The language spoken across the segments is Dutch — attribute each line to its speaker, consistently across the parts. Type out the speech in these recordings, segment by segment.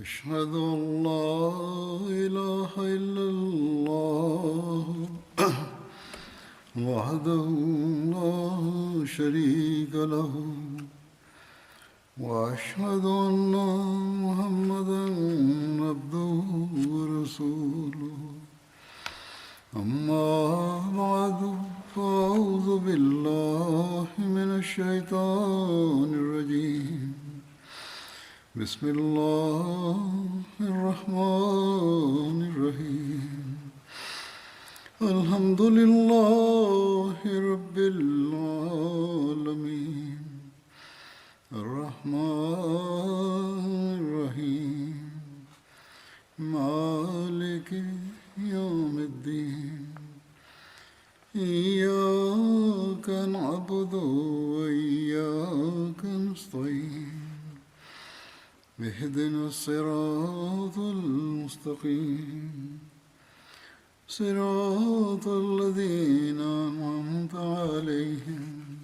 Speaker 1: أشهد أن لا إله إلا الله وحده لا شريك له وأشهد أن محمدا عبده ورسوله أما بعد فأعوذ بالله من الشيطان الرجيم بسم الله الرحمن الرحيم الحمد لله رب العالمين الرحمن الرحيم مالك يوم الدين إياك نعبد وإياك نستعين اهدنا الصراط المستقيم صراط الذين أنعمت عليهم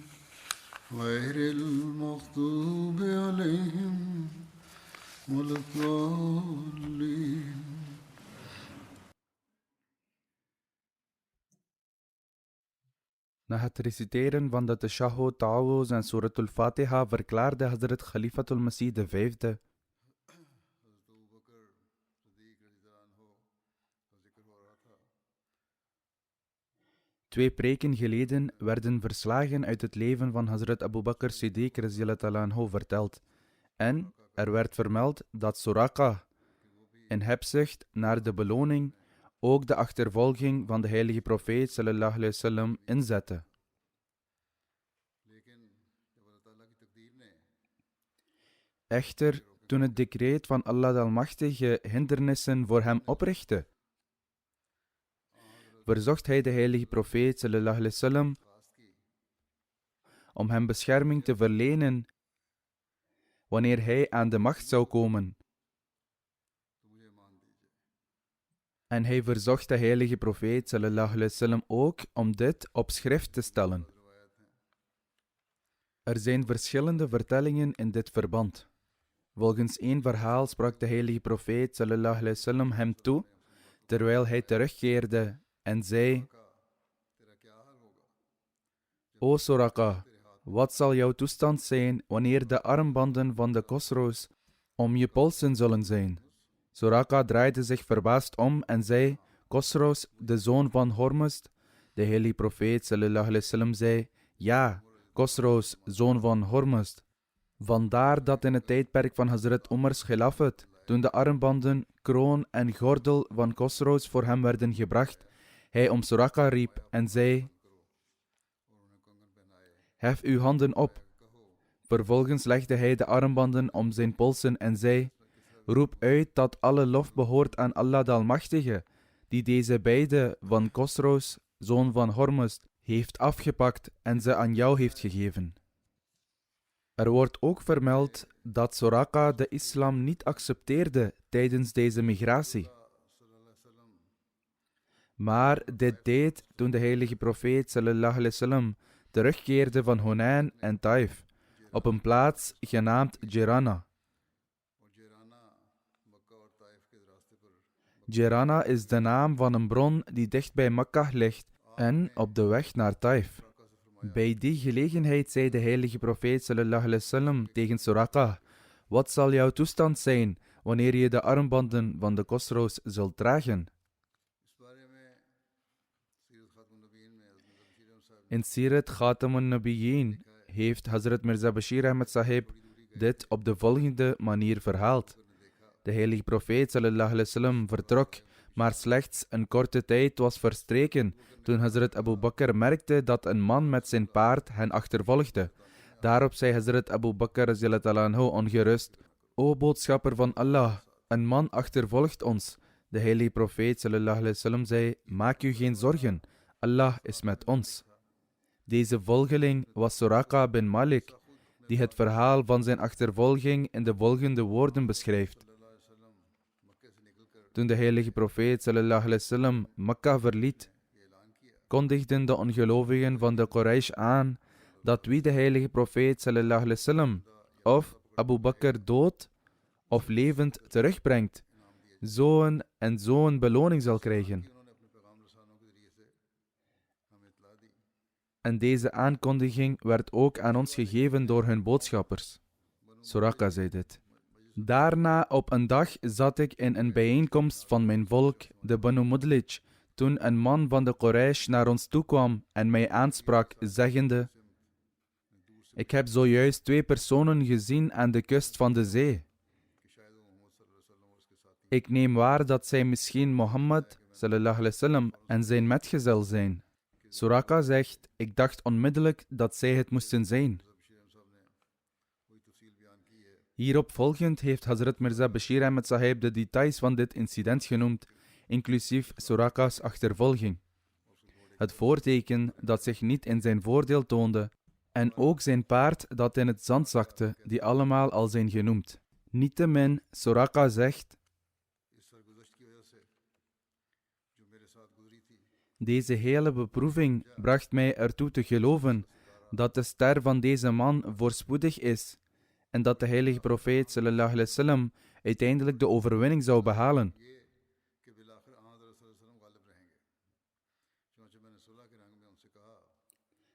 Speaker 1: غير المغضوب عليهم ولا الضالين.
Speaker 2: Na het reciteren van de Tashahhud, Ta'awuz en Suratul Fatiha verklaarde Hazrat Khalifatul Masih V. Twee preken geleden werden verslagen uit het leven van Hazrat Abu Bakr Siddiq radhiyallahu verteld. En er werd vermeld dat Suraqa in hebzucht naar de beloning ook de achtervolging van de heilige profeet sallallahu alaihi wasallam inzette. Echter, toen het decreet van Allah de Almachtige hindernissen voor hem oprichtte, verzocht hij de heilige profeet sallallahu alaihi wasallam om hem bescherming te verlenen wanneer hij aan de macht zou komen. En hij verzocht de heilige profeet sallallahu alaihi wasallam ook om dit op schrift te stellen. Er zijn verschillende vertellingen in dit verband. Volgens één verhaal sprak de heilige profeet sallallahu alaihi wasallam hem toe, terwijl hij terugkeerde en zei: O Suraqa, wat zal jouw toestand zijn wanneer de armbanden van de Khosrows om je polsen zullen zijn? Suraqa draaide zich verbaasd om en zei: Khosrows, de zoon van Hormuzd? De heilige profeet sallallahu alaihi wasallam zei: Ja, Khosrows, zoon van Hormuzd. Vandaar dat in het tijdperk van Hazrat Umar's Khilafat, toen de armbanden, kroon en gordel van Khosrows voor hem werden gebracht, hij om Suraqa riep en zei: Hef uw handen op. Vervolgens legde hij de armbanden om zijn polsen en zei: Roep uit dat alle lof behoort aan Allah de Almachtige, die deze beide van Khosrows, zoon van Hormuzd, heeft afgepakt en ze aan jou heeft gegeven. Er wordt ook vermeld dat Suraqa de islam niet accepteerde tijdens deze migratie. Maar dit deed toen de heilige profeet sallallahu alaihi wasallam terugkeerde van Hunain en Taif, op een plaats genaamd Jirana. Jirana is de naam van een bron die dicht bij Makkah ligt en op de weg naar Taif. Bij die gelegenheid zei de heilige profeet sallallahu alaihi wasallam tegen Suraqa: Wat zal jouw toestand zijn wanneer je de armbanden van de Khosrows zult dragen? In Sirat Khatamun Nabiyyin heeft Hazrat Mirza Bashir Ahmad Sahib dit op de volgende manier verhaald. De heilige profeet sallallahu alaihi wasallam vertrok, maar slechts een korte tijd was verstreken toen Hazrat Abu Bakr merkte dat een man met zijn paard hen achtervolgde. Daarop zei Hazrat Abu Bakr radhiyallahu anhu ongerust: O boodschapper van Allah, een man achtervolgt ons. De heilige profeet sallallahu alaihi wasallam zei: Maak u geen zorgen, Allah is met ons. Deze volgeling was Suraqa bin Malik, die het verhaal van zijn achtervolging in de volgende woorden beschrijft. Toen de heilige profeet sallallahu alaihi wasallam Makkah verliet, kondigden de ongelovigen van de Quraysh aan dat wie de heilige profeet sallallahu alaihi wasallam of Abu Bakr doodt of levend terugbrengt, zo'n en zo'n beloning zal krijgen. En deze aankondiging werd ook aan ons gegeven door hun boodschappers. Suraka zei dit. Daarna op een dag zat ik in een bijeenkomst van mijn volk, de Banu Mudlij, toen een man van de Quraysh naar ons toekwam en mij aansprak, zeggende: ik heb zojuist 2 personen gezien aan de kust van de zee. Ik neem waar dat zij misschien Mohammed sallallahu alaihi wasallam en zijn metgezel zijn. Suraka zegt, ik dacht onmiddellijk dat zij het moesten zijn. Hierop volgend heeft Hazrat Mirza Bashir Ahmed Sahib de details van dit incident genoemd, inclusief Suraka's achtervolging. Het voorteken dat zich niet in zijn voordeel toonde, en ook zijn paard dat in het zand zakte, die allemaal al zijn genoemd. Niettemin, Suraka zegt: deze hele beproeving bracht mij ertoe te geloven dat de ster van deze man voorspoedig is en dat de heilige profeet sallallahu alaihi wasallam uiteindelijk de overwinning zou behalen.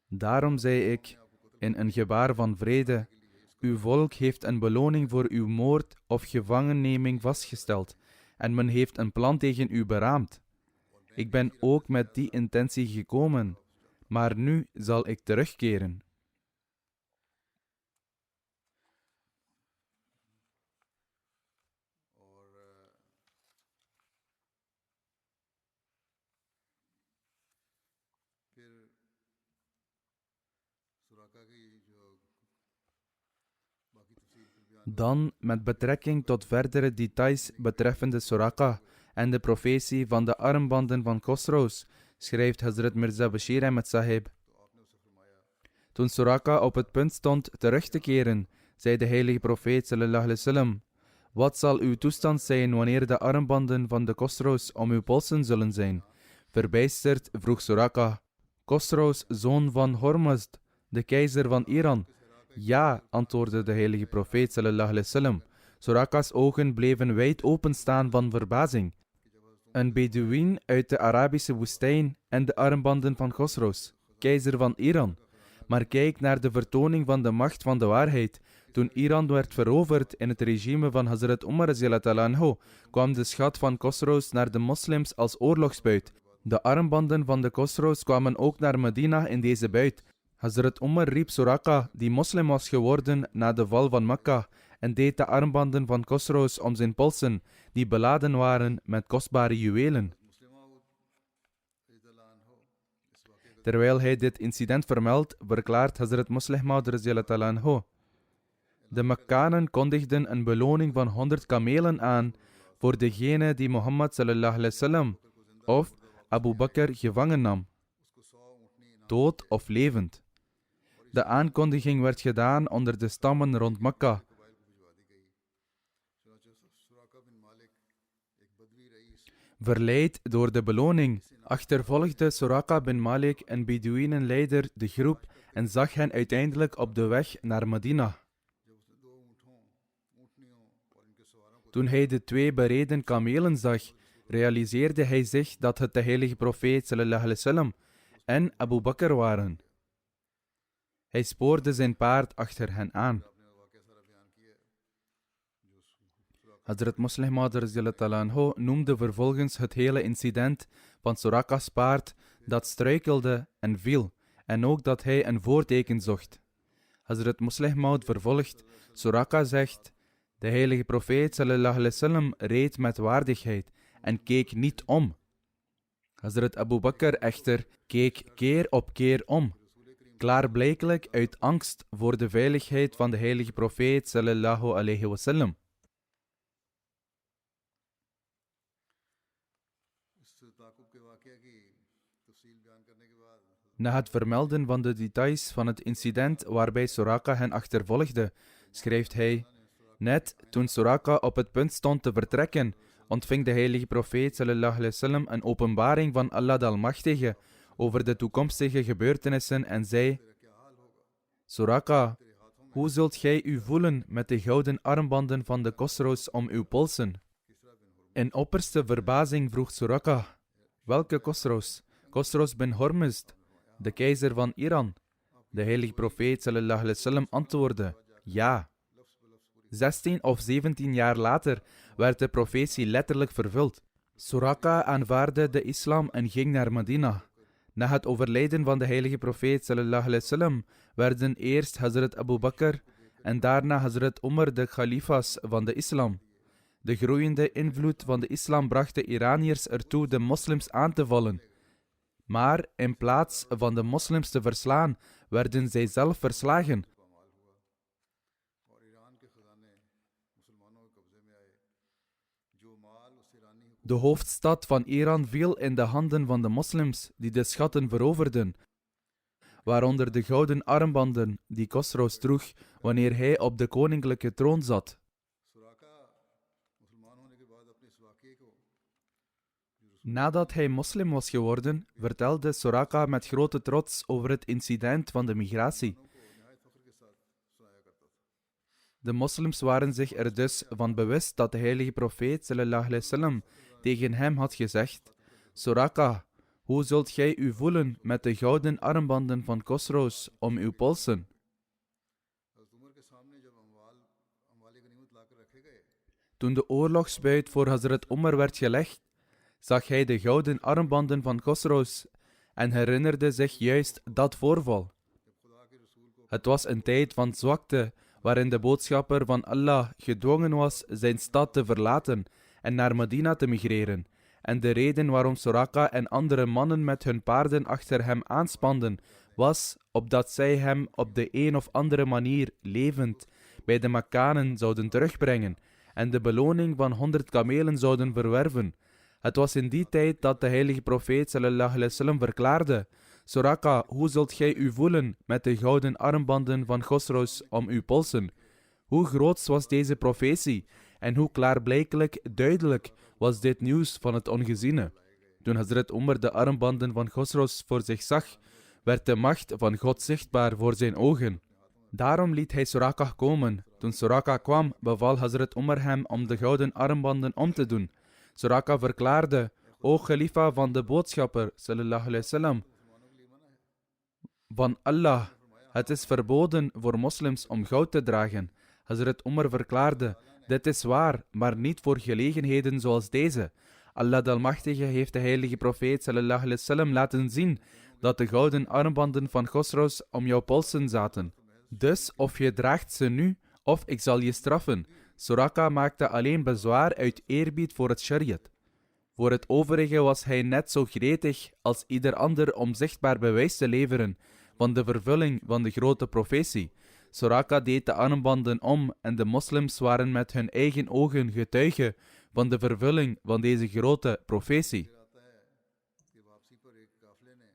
Speaker 2: Daarom zei ik, in een gebaar van vrede: uw volk heeft een beloning voor uw moord of gevangenneming vastgesteld en men heeft een plan tegen u beraamd. Ik ben ook met die intentie gekomen, maar nu zal ik terugkeren. Dan met betrekking tot verdere details betreffende Suraka en de profetie van de armbanden van Khosrows, schrijft Hazrat Mirza Bashir Ahmed Sahib. Toen Suraka op het punt stond terug te keren, zei de heilige profeet sallallahu alaihi wasallam: wat zal uw toestand zijn wanneer de armbanden van de Khosrows om uw polsen zullen zijn? Verbijsterd vroeg Suraka: Khosrows, zoon van Hormuzd, de keizer van Iran? Ja, antwoordde de heilige profeet sallallahu alaihi wasallam. Suraka's ogen bleven wijd openstaan van verbazing. Een Bedouin uit de Arabische woestijn en de armbanden van Khosrows, keizer van Iran. Maar kijk naar de vertoning van de macht van de waarheid. Toen Iran werd veroverd in het regime van Hazrat Umar radhiyallahu anhu, kwam de schat van Khosrows naar de moslims als oorlogsbuit. De armbanden van de Khosrows kwamen ook naar Medina in deze buit. Hazrat Umar riep Suraka, die moslim was geworden na de val van Mekka, en deed de armbanden van Khosrows om zijn polsen, die beladen waren met kostbare juwelen. Terwijl hij dit incident vermeldt, verklaart Hazrat Muslih Maud radhiyallahu anhu: de Mekkanen kondigden een beloning van 100 kamelen aan voor degene die Mohammed sallallahu alaihi wasallam of Abu Bakr gevangen nam, dood of levend. De aankondiging werd gedaan onder de stammen rond Mekka. Verleid door de beloning, achtervolgde Suraka bin Malik, een Bedouinenleider, de groep en zag hen uiteindelijk op de weg naar Medina. Toen hij de 2 bereden kamelen zag, realiseerde hij zich dat het de heilige profeet sallallahu alaihi wasallam en Abu Bakr waren. Hij spoorde zijn paard achter hen aan. Hazrat Muslih Maud radhiyallahu anhu noemde vervolgens het hele incident van Suraka's paard dat struikelde en viel, en ook dat hij een voorteken zocht. Hazrat Muslih Maud vervolgt: Suraka zegt: de heilige profeet sallallahu alaihi wasallam reed met waardigheid en keek niet om. Hazrat Abu Bakr echter keek keer op keer om, klaarblijkelijk uit angst voor de veiligheid van de heilige profeet sallallahu alaihi wasallam. Na het vermelden van de details van het incident waarbij Suraka hen achtervolgde, schrijft hij: net toen Suraka op het punt stond te vertrekken, ontving de heilige profeet sallallahu alaihi wasallam een openbaring van Allah de Almachtige over de toekomstige gebeurtenissen en zei: Suraka, hoe zult gij u voelen met de gouden armbanden van de Khosrows om uw polsen? In opperste verbazing vroeg Suraka, welke Khosrows? Khosrows bin Hormuzd, de keizer van Iran. De heilige profeet sallallahu alaihi wasallam antwoordde, ja. 16 of 17 jaar later werd de profetie letterlijk vervuld. Suraka aanvaardde de islam en ging naar Medina. Na het overlijden van de heilige profeet sallallahu alaihi wasallam werden eerst Hazrat Abu Bakr en daarna Hazrat Umar de khalifas van de islam. De groeiende invloed van de islam bracht de Iraniërs ertoe de moslims aan te vallen. Maar in plaats van de moslims te verslaan, werden zij zelf verslagen. De hoofdstad van Iran viel in de handen van de moslims, die de schatten veroverden, waaronder de gouden armbanden die Khosrows droeg wanneer hij op de koninklijke troon zat. Nadat hij moslim was geworden, vertelde Suraka met grote trots over het incident van de migratie. De moslims waren zich er dus van bewust dat de heilige profeet sallallahu alaihi wasallam tegen hem had gezegd: Suraka, hoe zult gij u voelen met de gouden armbanden van Khosrows om uw polsen? Toen de oorlogsbuit voor Hazrat Umar werd gelegd, zag hij de gouden armbanden van Khosrows en herinnerde zich juist dat voorval. Het was een tijd van zwakte, waarin de boodschapper van Allah gedwongen was zijn stad te verlaten en naar Medina te migreren. En de reden waarom Suraka en andere mannen met hun paarden achter hem aanspanden, was opdat zij hem op de een of andere manier levend bij de Makkanen zouden terugbrengen en de beloning van 100 kamelen zouden verwerven. Het was in die tijd dat de heilige profeet sallallahu alaihi wasallam verklaarde: Suraka, hoe zult gij u voelen met de gouden armbanden van Khosrows om uw polsen? Hoe groot was deze profetie en hoe klaarblijkelijk duidelijk was dit nieuws van het ongeziene? Toen Hazrat Umar de armbanden van Khosrows voor zich zag, werd de macht van God zichtbaar voor zijn ogen. Daarom liet hij Suraka komen. Toen Suraka kwam, beval Hazrat Umar hem om de gouden armbanden om te doen. Suraka verklaarde: O Khalifa van de boodschapper sallallahu alaihi wasallam van Allah, het is verboden voor moslims om goud te dragen. Hazrat Umar verklaarde: dit is waar, maar niet voor gelegenheden zoals deze. Allah de Almachtige heeft de heilige profeet sallallahu alaihi wasallam laten zien dat de gouden armbanden van Khosrows om jouw polsen zaten. Dus of je draagt ze nu, of ik zal je straffen. Suraka maakte alleen bezwaar uit eerbied voor het shariat. Voor het overige was hij net zo gretig als ieder ander om zichtbaar bewijs te leveren van de vervulling van de grote profetie. Suraka deed de armbanden om en de moslims waren met hun eigen ogen getuigen van de vervulling van deze grote profetie.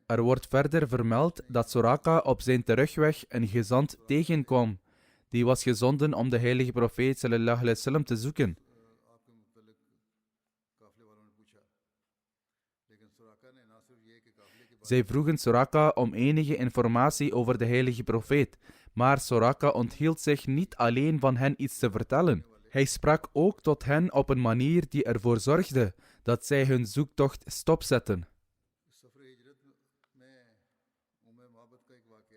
Speaker 2: Er wordt verder vermeld dat Suraka op zijn terugweg een gezant tegenkwam. Die was gezonden om de heilige profeet sallallahu alaihi wasallam te zoeken. Zij vroegen Suraka om enige informatie over de heilige profeet, maar Suraka onthield zich niet alleen van hen iets te vertellen. Hij sprak ook tot hen op een manier die ervoor zorgde dat zij hun zoektocht stopzetten.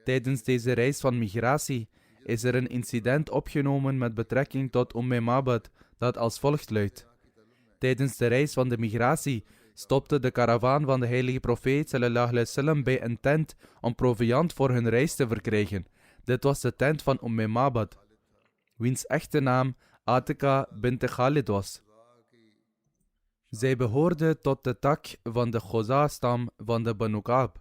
Speaker 2: Tijdens deze reis van migratie is er een incident opgenomen met betrekking tot Mabad dat als volgt luidt. Tijdens de reis van de migratie stopte de karavaan van de heilige profeet sallallahu alaihi wasallam bij een tent om proviand voor hun reis te verkrijgen. Dit was de tent van Mabad, wiens echte naam Atika bint Khalid was. Zij behoorde tot de tak van de Khoza-stam van de Banu Ka'b.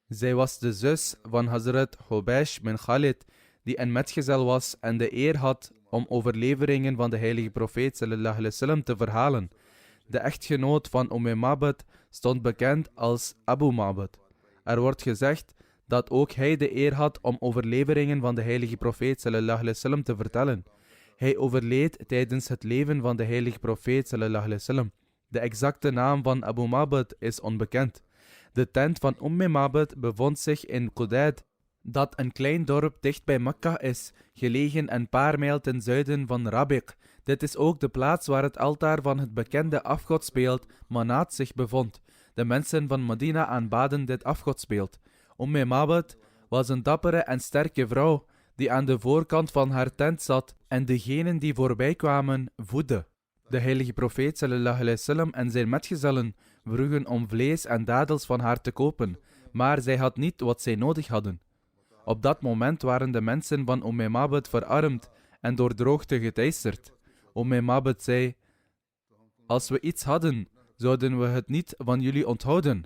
Speaker 2: Zij was de zus van Hazrat Hubaysh bin Khalid, die een metgezel was en de eer had om overleveringen van de heilige profeet sallallahu alaihi wasallam te verhalen. De echtgenoot van Mabad stond bekend als Abu Mabad. Er wordt gezegd dat ook hij de eer had om overleveringen van de heilige profeet sallallahu alaihi wasallam te vertellen. Hij overleed tijdens het leven van de heilige profeet sallallahu alaihi wasallam. De exacte naam van Abu Mabad is onbekend. De tent van Mabed bevond zich in Qudayd, dat een klein dorp dicht bij Mekka is, gelegen een paar mijl ten zuiden van Rabiq. Dit is ook de plaats waar het altaar van het bekende afgodsbeeld Manat zich bevond. De mensen van Medina aanbaden dit afgodsbeeld. Mabed was een dappere en sterke vrouw, die aan de voorkant van haar tent zat en degenen die voorbij kwamen voedde. De heilige profeet sallallahu alaihi wasallam en zijn metgezellen vroegen om vlees en dadels van haar te kopen, maar zij had niet wat zij nodig hadden. Op dat moment waren de mensen van Mabed verarmd en door droogte geteisterd. Mabed zei: als we iets hadden, zouden we het niet van jullie onthouden.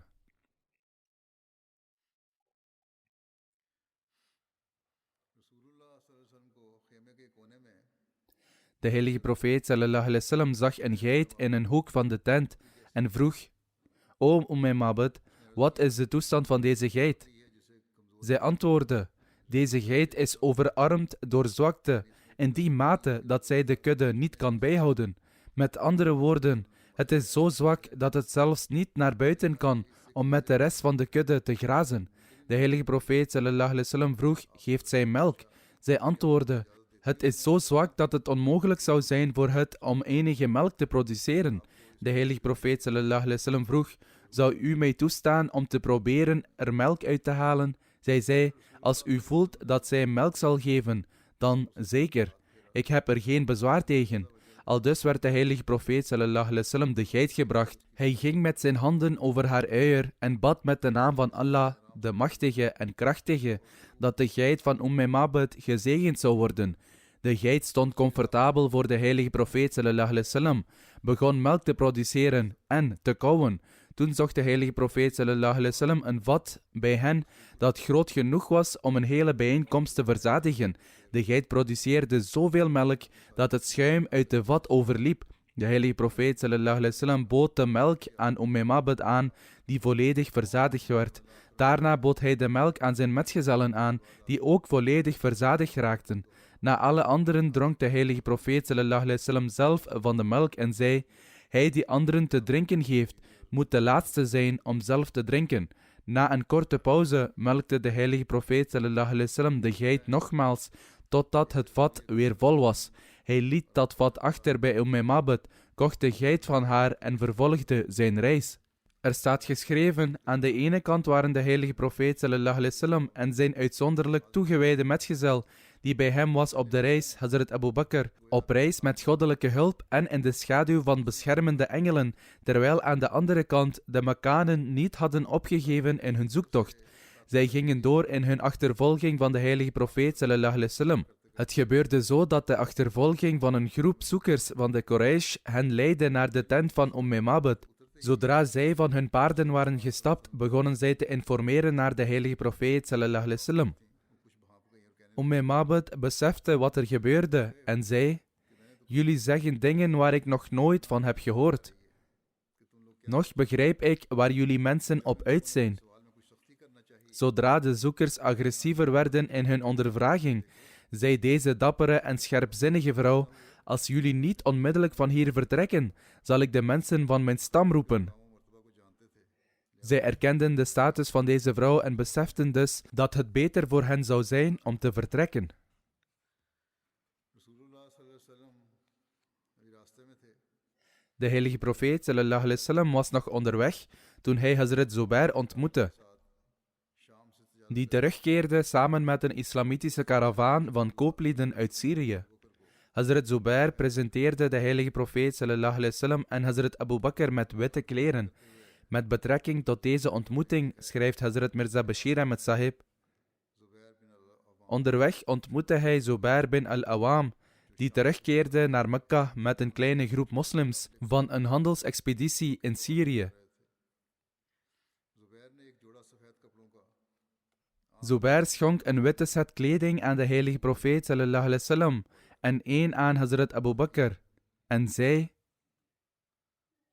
Speaker 2: De heilige profeet sallallahu alaihi wasallam zag een geit in een hoek van de tent en vroeg: O Mabed, wat is de toestand van deze geit? Zij antwoordde: deze geit is overarmd door zwakte, in die mate dat zij de kudde niet kan bijhouden. Met andere woorden, het is zo zwak dat het zelfs niet naar buiten kan om met de rest van de kudde te grazen. De heilige profeet sallallahu alaihi wasallam vroeg: geeft zij melk? Zij antwoordde: het is zo zwak dat het onmogelijk zou zijn voor het om enige melk te produceren. De heilige profeet sallallahu alaihi wasallam vroeg: zou u mij toestaan om te proberen er melk uit te halen? Zij zei: als u voelt dat zij melk zal geven, dan zeker. Ik heb er geen bezwaar tegen. Aldus werd de heilige profeet sallallahu alaihi wasallam de geit gebracht. Hij ging met zijn handen over haar uier en bad met de naam van Allah, de machtige en krachtige, dat de geit van Mabed gezegend zou worden. De geit stond comfortabel voor de heilige profeet sallallahu alaihi wasallam, begon melk te produceren en te kauwen. Toen zocht de heilige profeet sallallahu alaihi wasallam een vat bij hen dat groot genoeg was om een hele bijeenkomst te verzadigen. De geit produceerde zoveel melk dat het schuim uit de vat overliep. De heilige profeet sallallahu alaihi wasallam bood de melk aan Mabed aan, die volledig verzadigd werd. Daarna bood hij de melk aan zijn metgezellen aan, die ook volledig verzadigd raakten. Na alle anderen dronk de heilige profeet sallallahu alaihi wasallam zelf van de melk en zei: hij die anderen te drinken geeft, moet de laatste zijn om zelf te drinken. Na een korte pauze melkte de heilige profeet sallallahu alaihi wasallam de geit nogmaals, totdat het vat weer vol was. Hij liet dat vat achter bij Mabed, kocht de geit van haar en vervolgde zijn reis. Er staat geschreven: aan de ene kant waren de heilige profeet sallallahu alaihi wasallam en zijn uitzonderlijk toegewijde metgezel, die bij hem was op de reis, Hazrat Abu Bakr, op reis met goddelijke hulp en in de schaduw van beschermende engelen, terwijl aan de andere kant de Mekkanen niet hadden opgegeven in hun zoektocht. Zij gingen door in hun achtervolging van de heilige profeet sallallahu alaihi wasallam. Het gebeurde zo dat de achtervolging van een groep zoekers van de Quraysh hen leidde naar de tent van Mabed. Zodra zij van hun paarden waren gestapt, begonnen zij te informeren naar de heilige profeet sallallahu alaihi wasallam. Mabed besefte wat er gebeurde en zei: jullie zeggen dingen waar ik nog nooit van heb gehoord. Nog begrijp ik waar jullie mensen op uit zijn. Zodra de zoekers agressiever werden in hun ondervraging, zei deze dappere en scherpzinnige vrouw: als jullie niet onmiddellijk van hier vertrekken, zal ik de mensen van mijn stam roepen. Zij erkenden de status van deze vrouw en beseften dus dat het beter voor hen zou zijn om te vertrekken. De heilige profeet sallallahu alaihi wasallam was nog onderweg toen hij Hazrat Zubair ontmoette, die terugkeerde samen met een islamitische karavaan van kooplieden uit Syrië. Hazrat Zubair presenteerde de heilige profeet sallallahu alaihi wasallam en Hazrat Abu Bakr met witte kleren. Met betrekking tot deze ontmoeting schrijft Hazrat Mirza Bashir Ahmed Sahib: onderweg ontmoette hij Zubair bin al-Awam, die terugkeerde naar Mekka met een kleine groep moslims van een handelsexpeditie in Syrië. Zubair schonk een witte set kleding aan de heilige profeet sallallahu alaihi wasallam en één aan Hazrat Abu Bakr en zei: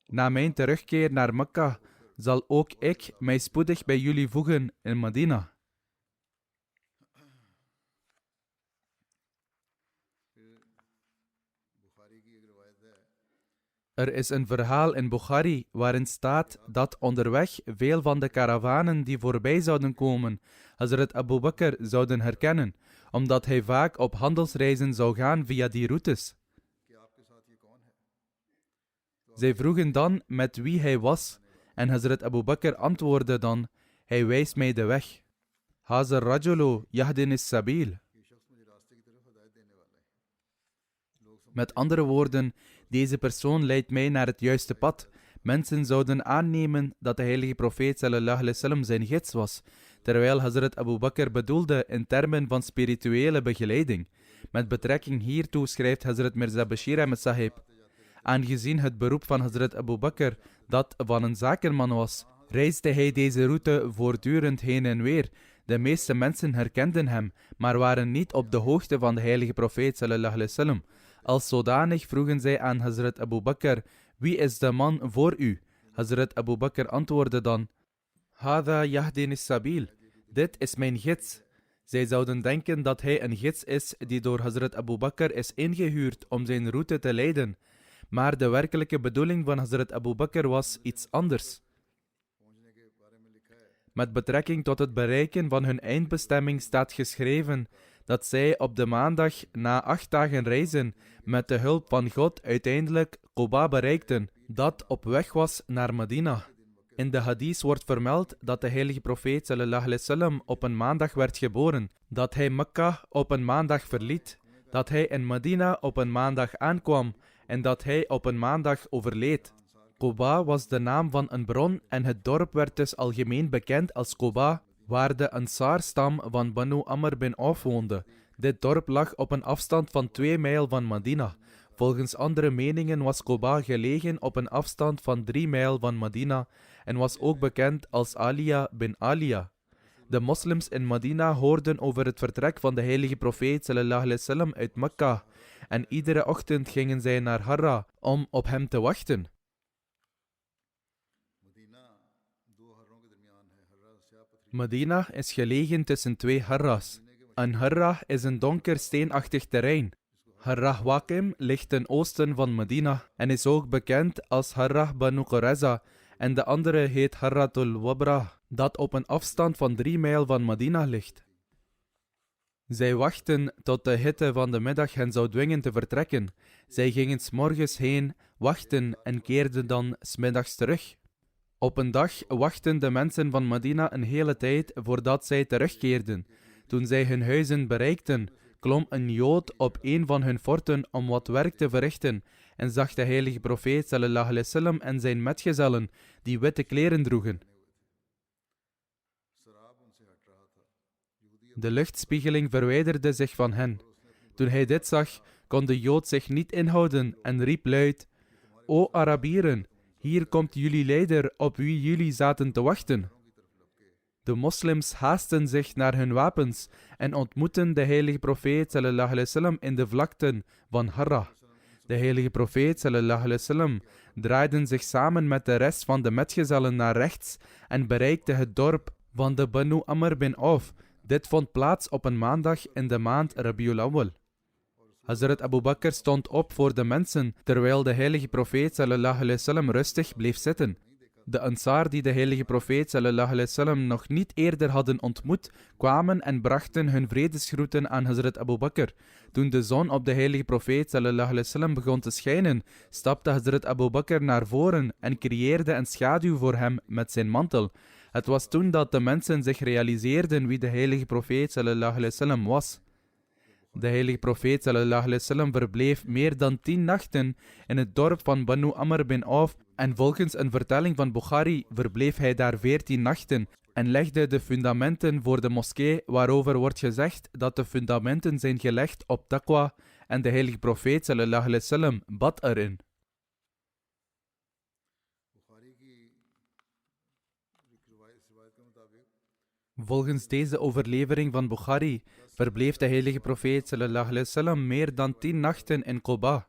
Speaker 2: na mijn terugkeer naar Mekka zal ook ik mij spoedig bij jullie voegen in Medina. Er is een verhaal in Bukhari waarin staat dat onderweg veel van de karavanen die voorbij zouden komen, Hazrat Abu Bakr zouden herkennen, omdat hij vaak op handelsreizen zou gaan via die routes. Zij vroegen dan met wie hij was, en Hazrat Abu Bakr antwoordde dan, hij wijst mij de weg. Hazar rajulu yahdin is-sabil. Met andere woorden, deze persoon leidt mij naar het juiste pad. Mensen zouden aannemen dat de heilige profeet sallallahu alaihi wasallam zijn gids was, terwijl Hazrat Abu Bakr bedoelde in termen van spirituele begeleiding. Met betrekking hiertoe schrijft Hazrat Mirza Bashir Ahmed Sahib: aangezien het beroep van Hazrat Abu Bakr dat van een zakenman was, reisde hij deze route voortdurend heen en weer. De meeste mensen herkenden hem, maar waren niet op de hoogte van de heilige profeet sallallahu alaihi wasallam. Als zodanig vroegen zij aan Hazrat Abu Bakr: wie is de man voor u? Hazrat Abu Bakr antwoordde dan: Hada yahdin is-sabil. Dit is mijn gids. Zij zouden denken dat hij een gids is die door Hazrat Abu Bakr is ingehuurd om zijn route te leiden. Maar de werkelijke bedoeling van Hazrat Abu Bakr was iets anders. Met betrekking tot het bereiken van hun eindbestemming staat geschreven dat zij op de maandag na 8 dagen reizen met de hulp van God uiteindelijk Quba bereikten, dat op weg was naar Medina. In de hadith wordt vermeld dat de heilige profeet sallallahu alaihi wasallam op een maandag werd geboren, dat hij Mekka op een maandag verliet, dat hij in Medina op een maandag aankwam en dat hij op een maandag overleed. Quba was de naam van een bron en het dorp werd dus algemeen bekend als Quba, waar de Ansar-stam van Banu Amr bin Auf woonde. Dit dorp lag op een afstand van 2 mijl van Medina. Volgens andere meningen was Quba gelegen op een afstand van 3 mijl van Medina en was ook bekend als Alia bin Alia. De moslims in Medina hoorden over het vertrek van de heilige profeet sallallahu alaihi wasallam uit Mekka en iedere ochtend gingen zij naar Harra om op hem te wachten. Medina is gelegen tussen 2 harra's. Een harra is een donker steenachtig terrein. Harra Waqim ligt ten oosten van Medina en is ook bekend als Harra Banu Qurayza en de andere heet Harratul Wabra, dat op een afstand van 3 mijl van Medina ligt. Zij wachten tot de hitte van de middag hen zou dwingen te vertrekken. Zij gingen 's morgens heen, wachten en keerden dan 's middags terug. Op een dag wachten de mensen van Medina een hele tijd voordat zij terugkeerden. Toen zij hun huizen bereikten, klom een Jood op een van hun forten om wat werk te verrichten en zag de heilige profeet sallallahu alaihi wasallam en zijn metgezellen die witte kleren droegen. De luchtspiegeling verwijderde zich van hen. Toen hij dit zag, kon de Jood zich niet inhouden en riep luid: O Arabieren, hier komt jullie leider op wie jullie zaten te wachten. De moslims haasten zich naar hun wapens en ontmoetten de heilige profeet sallallahu alaihi wasallam in de vlakten van Harra. De heilige profeet sallallahu alaihi wasallam draaide zich samen met de rest van de metgezellen naar rechts en bereikte het dorp van de Banu Amr bin Auf. Dit vond plaats op een maandag in de maand Rabiul Awwal. Hazrat Abu Bakr stond op voor de mensen, terwijl de heilige profeet sallallahu alaihi wasallam rustig bleef zitten. De Ansar die de heilige profeet sallallahu alaihi wasallam nog niet eerder hadden ontmoet, kwamen en brachten hun vredesgroeten aan Hazrat Abu Bakr. Toen de zon op de heilige profeet sallallahu alaihi wasallam begon te schijnen, stapte Hazrat Abu Bakr naar voren en creëerde een schaduw voor hem met zijn mantel. Het was toen dat de mensen zich realiseerden wie de heilige profeet sallallahu alaihi wasallam was. De heilige profeet sallallahu alaihi wasallam verbleef meer dan 10 nachten in het dorp van Banu Amr bin Auf en volgens een vertelling van Bukhari verbleef hij daar 14 nachten en legde de fundamenten voor de moskee, waarover wordt gezegd dat de fundamenten zijn gelegd op taqwa en de heilige profeet sallallahu alaihi wasallam bad erin. Volgens deze overlevering van Bukhari verbleef de heilige profeet sallallahu alaihi wasallam meer dan 10 nachten in Quba.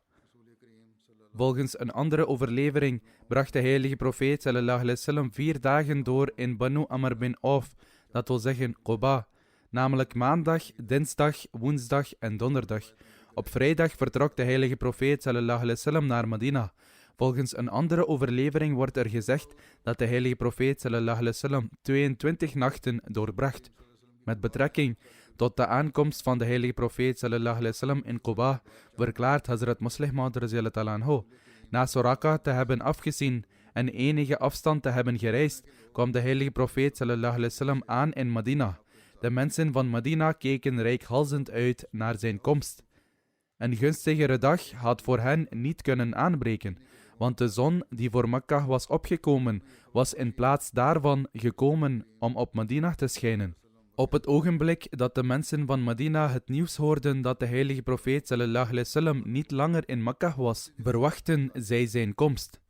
Speaker 2: Volgens een andere overlevering bracht de heilige profeet sallallahu alaihi wasallam 4 dagen door in Banu Amr bin Auf, dat wil zeggen Quba, namelijk maandag, dinsdag, woensdag en donderdag. Op vrijdag vertrok de heilige profeet sallallahu alaihi wasallam naar Medina. Volgens een andere overlevering wordt er gezegd dat de heilige profeet sallallahu alaihi wasallam 22 nachten doorbracht. Met betrekking tot de aankomst van de heilige profeet sallallahu alaihi wasallam in Quba verklaart Hazrat Muslih Maud radhiyallahu ta'ala anhu: na Soraka te hebben afgezien en enige afstand te hebben gereisd, kwam de heilige profeet sallallahu alaihi wasallam aan in Medina. De mensen van Medina keken reikhalzend uit naar zijn komst. Een gunstigere dag had voor hen niet kunnen aanbreken, want de zon die voor Mekka was opgekomen, was in plaats daarvan gekomen om op Medina te schijnen. Op het ogenblik dat de mensen van Medina het nieuws hoorden dat de heilige profeet sallallahu alaihi wasallam niet langer in Mekka was, verwachten zij zijn komst.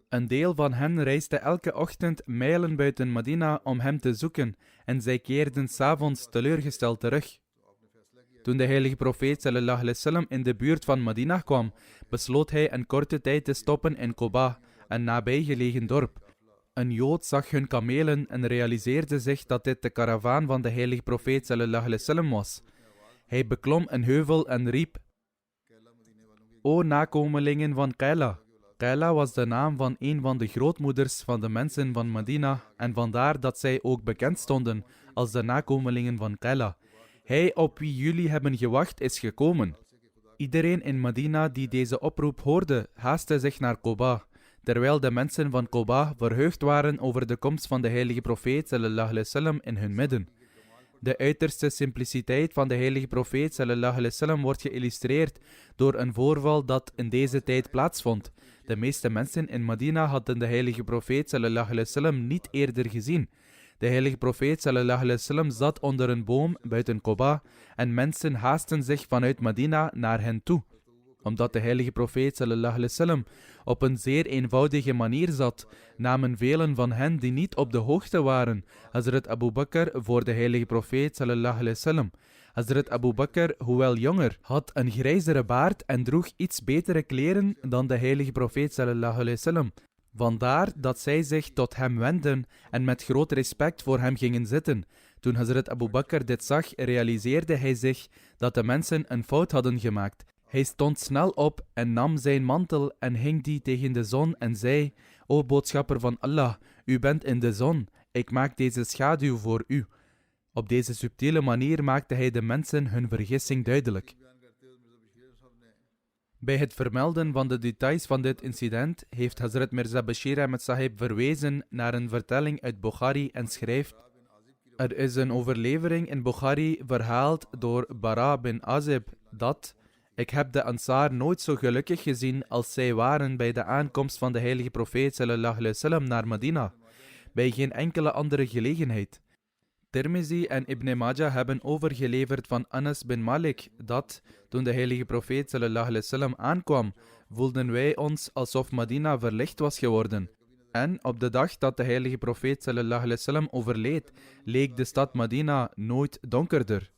Speaker 2: Een deel van hen reisde elke ochtend mijlen buiten Medina om hem te zoeken en zij keerden 's avonds teleurgesteld terug. Toen de heilige profeet sallallahu alaihi wasallam in de buurt van Medina kwam, besloot hij een korte tijd te stoppen in Quba, een nabijgelegen dorp. Een Jood zag hun kamelen en realiseerde zich dat dit de karavaan van de heilige profeet sallallahu alaihi wasallam was. Hij beklom een heuvel en riep: O nakomelingen van Qaila! Qaila was de naam van een van de grootmoeders van de mensen van Medina en vandaar dat zij ook bekend stonden als de nakomelingen van Qaila. Hij op wie jullie hebben gewacht is gekomen. Iedereen in Medina die deze oproep hoorde, haastte zich naar Quba, terwijl de mensen van Quba verheugd waren over de komst van de heilige profeet sallallahu alaihi wasallam in hun midden. De uiterste simpliciteit van de heilige profeet sallallahu alaihi wasallam wordt geïllustreerd door een voorval dat in deze tijd plaatsvond. De meeste mensen in Medina hadden de heilige profeet sallallahu alaihi wasallam niet eerder gezien. De heilige profeet sallallahu alaihi wasallam zat onder een boom buiten Quba en mensen haasten zich vanuit Medina naar hen toe. Omdat de heilige profeet sallallahu alaihi wasallam op een zeer eenvoudige manier zat, namen velen van hen die niet op de hoogte waren Hazrat Abu Bakr voor de heilige profeet sallallahu alaihi wasallam. Hazrat Abu Bakr, hoewel jonger, had een grijzere baard en droeg iets betere kleren dan de heilige profeet sallallahu alaihi wasallam. Vandaar dat zij zich tot hem wenden en met groot respect voor hem gingen zitten. Toen Hazrat Abu Bakr dit zag, realiseerde hij zich dat de mensen een fout hadden gemaakt. Hij stond snel op en nam zijn mantel en hing die tegen de zon en zei: O boodschapper van Allah, u bent in de zon, ik maak deze schaduw voor u. Op deze subtiele manier maakte hij de mensen hun vergissing duidelijk. Bij het vermelden van de details van dit incident heeft Hazrat Mirza Bashir Ahmed Sahib verwezen naar een vertelling uit Bukhari en schrijft: er is een overlevering in Bukhari verhaald door Bara bin Azib dat: ik heb de Ansar nooit zo gelukkig gezien als zij waren bij de aankomst van de heilige profeet sallallahu alaihi wasallam naar Medina, bij geen enkele andere gelegenheid. Tirmizi en Ibn Majah hebben overgeleverd van Anas bin Malik dat, toen de heilige profeet sallallahu alaihi wasallam aankwam, voelden wij ons alsof Medina verlicht was geworden. En op de dag dat de heilige profeet sallallahu alaihi wasallam overleed, leek de stad Medina nooit donkerder.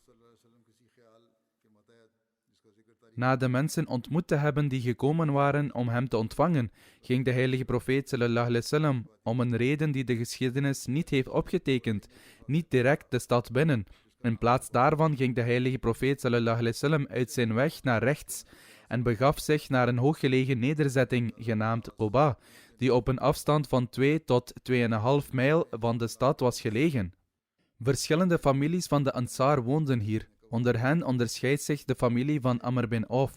Speaker 2: Na de mensen ontmoet te hebben die gekomen waren om hem te ontvangen, ging de heilige profeet sallallahu alaihi wasallam, om een reden die de geschiedenis niet heeft opgetekend, niet direct de stad binnen. In plaats daarvan ging de heilige profeet sallallahu alaihi wasallam uit zijn weg naar rechts en begaf zich naar een hooggelegen nederzetting genaamd Quba, die op een afstand van 2 tot 2,5 mijl van de stad was gelegen. Verschillende families van de Ansar woonden hier. Onder hen onderscheidt zich de familie van Amr bin Auf.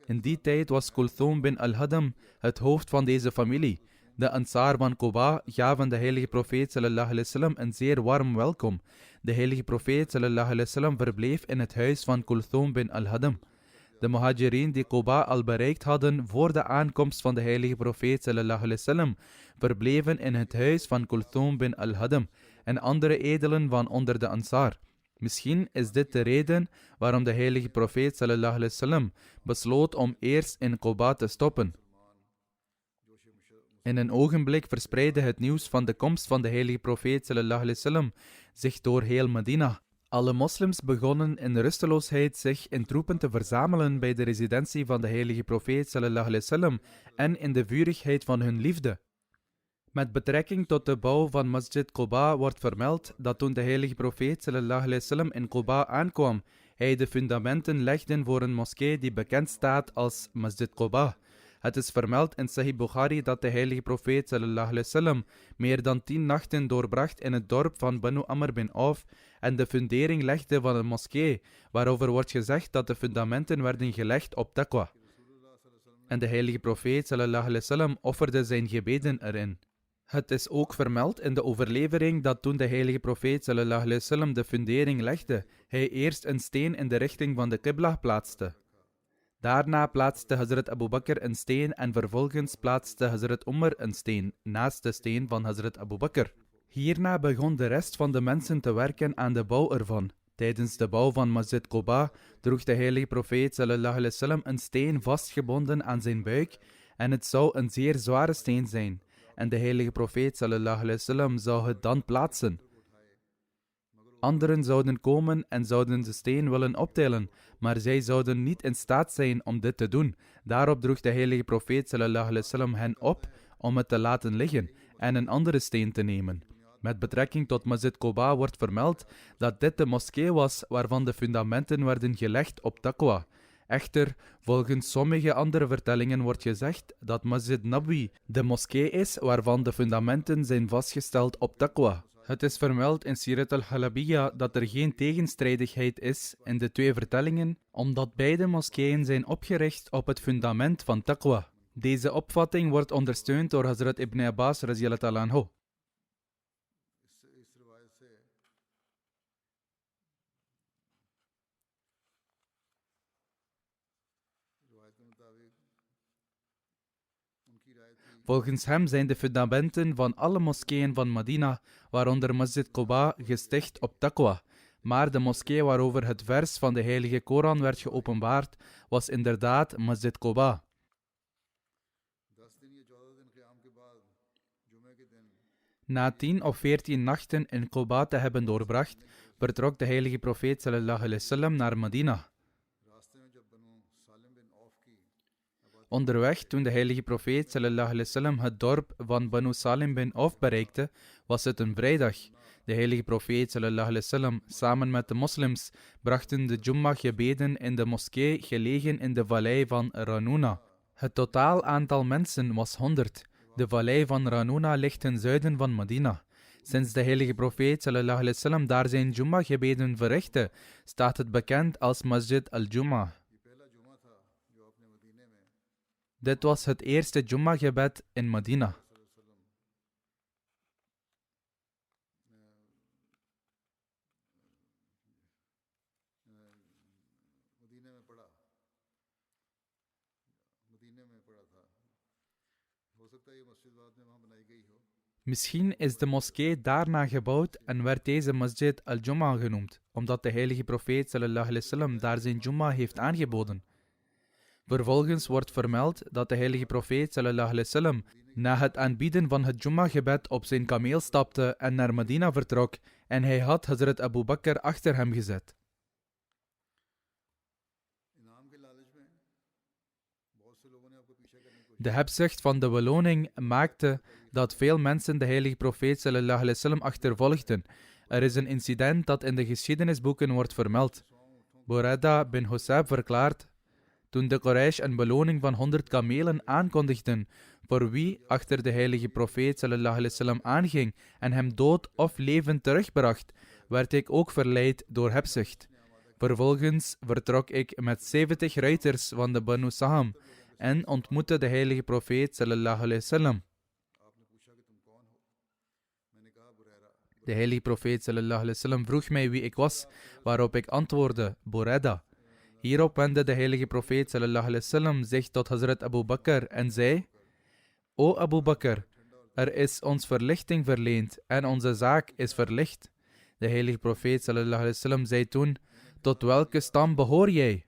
Speaker 2: In die tijd was Kulthum bin al-Hadam het hoofd van deze familie. De Ansar van Quba gaven de heilige profeet sallallahu alaihi wasallam een zeer warm welkom. De heilige profeet sallallahu alaihi wasallam verbleef in het huis van Kulthum bin al-Hadam. De Muhajirin die Quba al bereikt hadden voor de aankomst van de heilige profeet sallallahu alaihi wasallam, verbleven in het huis van Kulthum bin al-Hadam en andere edelen van onder de Ansar. Misschien is dit de reden waarom de heilige profeet sallallahu alaihi wasallam besloot om eerst in Quba te stoppen. In een ogenblik verspreidde het nieuws van de komst van de heilige profeet sallallahu alaihi wasallam zich door heel Medina. Alle moslims begonnen in rusteloosheid zich in troepen te verzamelen bij de residentie van de heilige profeet sallallahu alaihi wasallam en in de vurigheid van hun liefde. Met betrekking tot de bouw van Masjid Quba wordt vermeld dat toen de heilige profeet sallallahu alaihi wasallam in Quba aankwam, hij de fundamenten legde voor een moskee die bekend staat als Masjid Quba. Het is vermeld in Sahih Bukhari dat de heilige profeet sallallahu alaihi wasallam meer dan 10 nachten doorbracht in het dorp van Banu Amr bin Auf en de fundering legde van een moskee, waarover wordt gezegd dat de fundamenten werden gelegd op taqwa. En de heilige profeet sallallahu alaihi wasallam offerde zijn gebeden erin. Het is ook vermeld in de overlevering dat toen de heilige profeet sallallahu alaihi wasallam de fundering legde, hij eerst een steen in de richting van de qibla plaatste. Daarna plaatste Hazrat Abu Bakr een steen en vervolgens plaatste Hazrat Umar een steen naast de steen van Hazrat Abu Bakr. Hierna begon de rest van de mensen te werken aan de bouw ervan. Tijdens de bouw van Masjid Quba droeg de heilige profeet sallallahu alaihi wasallam een steen vastgebonden aan zijn buik en het zou een zeer zware steen zijn. En de heilige profeet sallallahu alaihi wasallam zou het dan plaatsen. Anderen zouden komen en zouden de steen willen optillen, maar zij zouden niet in staat zijn om dit te doen. Daarop droeg de heilige profeet sallallahu alaihi wasallam hen op om het te laten liggen en een andere steen te nemen. Met betrekking tot Masjid Quba wordt vermeld dat dit de moskee was waarvan de fundamenten werden gelegd op taqwa. Echter, volgens sommige andere vertellingen wordt gezegd dat Masjid Nabawi de moskee is waarvan de fundamenten zijn vastgesteld op taqwa. Het is vermeld in Sirat al-Halabiyya dat er geen tegenstrijdigheid is in de twee vertellingen, omdat beide moskeeën zijn opgericht op het fundament van taqwa. Deze opvatting wordt ondersteund door Hazrat Ibn Abbas radiyallahu anhu. Volgens hem zijn de fundamenten van alle moskeeën van Medina, waaronder Masjid Quba, gesticht op taqwa. Maar de moskee waarover het vers van de heilige Koran werd geopenbaard, was inderdaad Masjid Quba. Na 10 of 14 nachten in Quba te hebben doorbracht, vertrok de heilige profeet sallallahu alaihi wasallam naar Medina. Onderweg, toen de heilige profeet sallallahu alaihi wasallam het dorp van Banu Salim bin Auf bereikte, was het een vrijdag. De heilige profeet sallallahu alaihi wasallam samen met de moslims brachten de Jummah gebeden in de moskee gelegen in de vallei van Ranuna. Het totaal aantal mensen was 100. De vallei van Ranuna ligt ten zuiden van Medina. Sinds de heilige profeet sallallahu alaihi wasallam daar zijn Jummah gebeden verrichtte, staat het bekend als Masjid al-Jummah. Dit was het eerste Jummah-gebed in Medina. Misschien is de moskee daarna gebouwd en werd deze Masjid al-Jummah genoemd, omdat de heilige profeet sallallahu alaihi wasallam daar zijn Jummah heeft aangeboden. Vervolgens wordt vermeld dat de heilige profeet sallallahu alaihi wasallam na het aanbieden van het Jummah-gebed op zijn kameel stapte en naar Medina vertrok en hij had Hazrat Abu Bakr achter hem gezet. De hebzucht van de beloning maakte dat veel mensen de heilige profeet sallallahu alaihi wasallam achtervolgden. Er is een incident dat in de geschiedenisboeken wordt vermeld. Buraidah bin Husayb verklaart: toen de Quraysh een beloning van 100 kamelen aankondigden voor wie achter de heilige profeet sallallahu alaihi wasallam aanging en hem dood of levend terugbracht, werd ik ook verleid door hebzucht. Vervolgens vertrok ik met 70 ruiters van de Banu Saham en ontmoette de heilige profeet sallallahu alaihi wasallam. De heilige profeet sallallahu alaihi wasallam vroeg mij wie ik was, waarop ik antwoordde: Buraidah. Hierop wendde de heilige profeet sallallahu alaihi wasallam zich tot Hazrat Abu Bakr en zei: O Abu Bakr, er is ons verlichting verleend en onze zaak is verlicht. De heilige profeet sallallahu alaihi wasallam zei toen: tot welke stam behoor jij?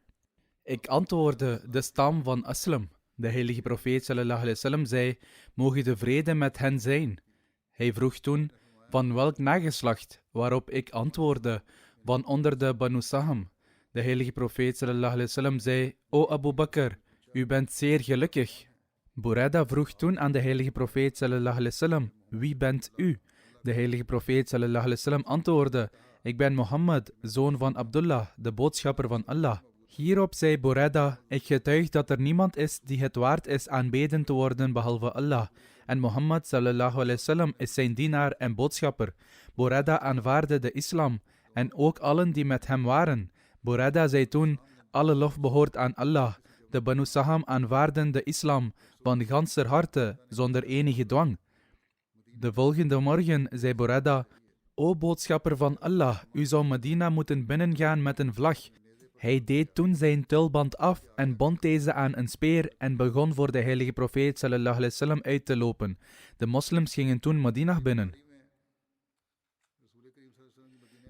Speaker 2: Ik antwoordde: de stam van Aslam. De heilige profeet sallallahu alaihi wasallam zei: moge de vrede met hen zijn. Hij vroeg toen: van welk nageslacht? Waarop ik antwoordde: van onder de Banu Saham. De heilige profeet sallallahu alaihi wasallam zei: O Abu Bakr, u bent zeer gelukkig. Buraidah vroeg toen aan de heilige profeet sallallahu alaihi wasallam: wie bent u? De heilige profeet sallallahu alaihi wasallam antwoordde: ik ben Mohammed, zoon van Abdullah, de boodschapper van Allah. Hierop zei Buraidah: ik getuig dat er niemand is die het waard is aanbeden te worden behalve Allah. En Mohammed sallallahu alaihi wasallam is zijn dienaar en boodschapper. Buraidah aanvaardde de islam en ook allen die met hem waren. Buraidah zei toen: alle lof behoort aan Allah. De Banu Saham aanvaarden de islam van ganser harte, zonder enige dwang. De volgende morgen zei Buraidah: o boodschapper van Allah, u zou Medina moeten binnengaan met een vlag. Hij deed toen zijn tulband af en bond deze aan een speer en begon voor de heilige profeet sallallahu alaihi wasallam uit te lopen. De moslims gingen toen Medina binnen.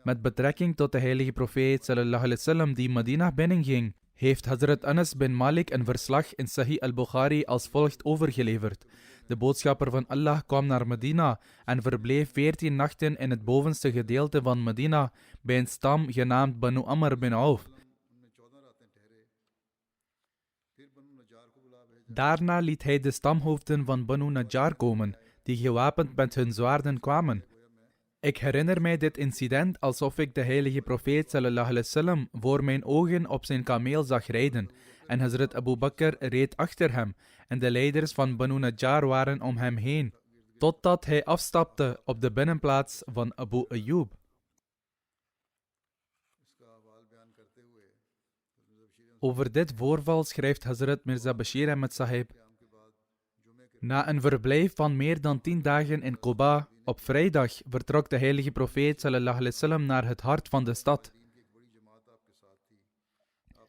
Speaker 2: Met betrekking tot de heilige profeet sallallahu alaihi wasallam die Medina binnenging, heeft Hazrat Anas bin Malik een verslag in Sahih al-Bukhari als volgt overgeleverd. De boodschapper van Allah kwam naar Medina en verbleef 14 nachten in het bovenste gedeelte van Medina bij een stam genaamd Banu Amr bin Auf. Daarna liet hij de stamhoofden van Banu Najjar komen, die gewapend met hun zwaarden kwamen. Ik herinner mij dit incident alsof ik de heilige profeet sallallahu alaihi wasallam voor mijn ogen op zijn kameel zag rijden en Hazrat Abu Bakr reed achter hem en de leiders van Banu Najjar waren om hem heen, totdat hij afstapte op de binnenplaats van Abu Ayyub. Over dit voorval schrijft Hazrat Mirza Bashir Ahmad Sahib: na een verblijf van meer dan 10 dagen in Quba, op vrijdag vertrok de heilige profeet sallallahu alaihi wasallam naar het hart van de stad.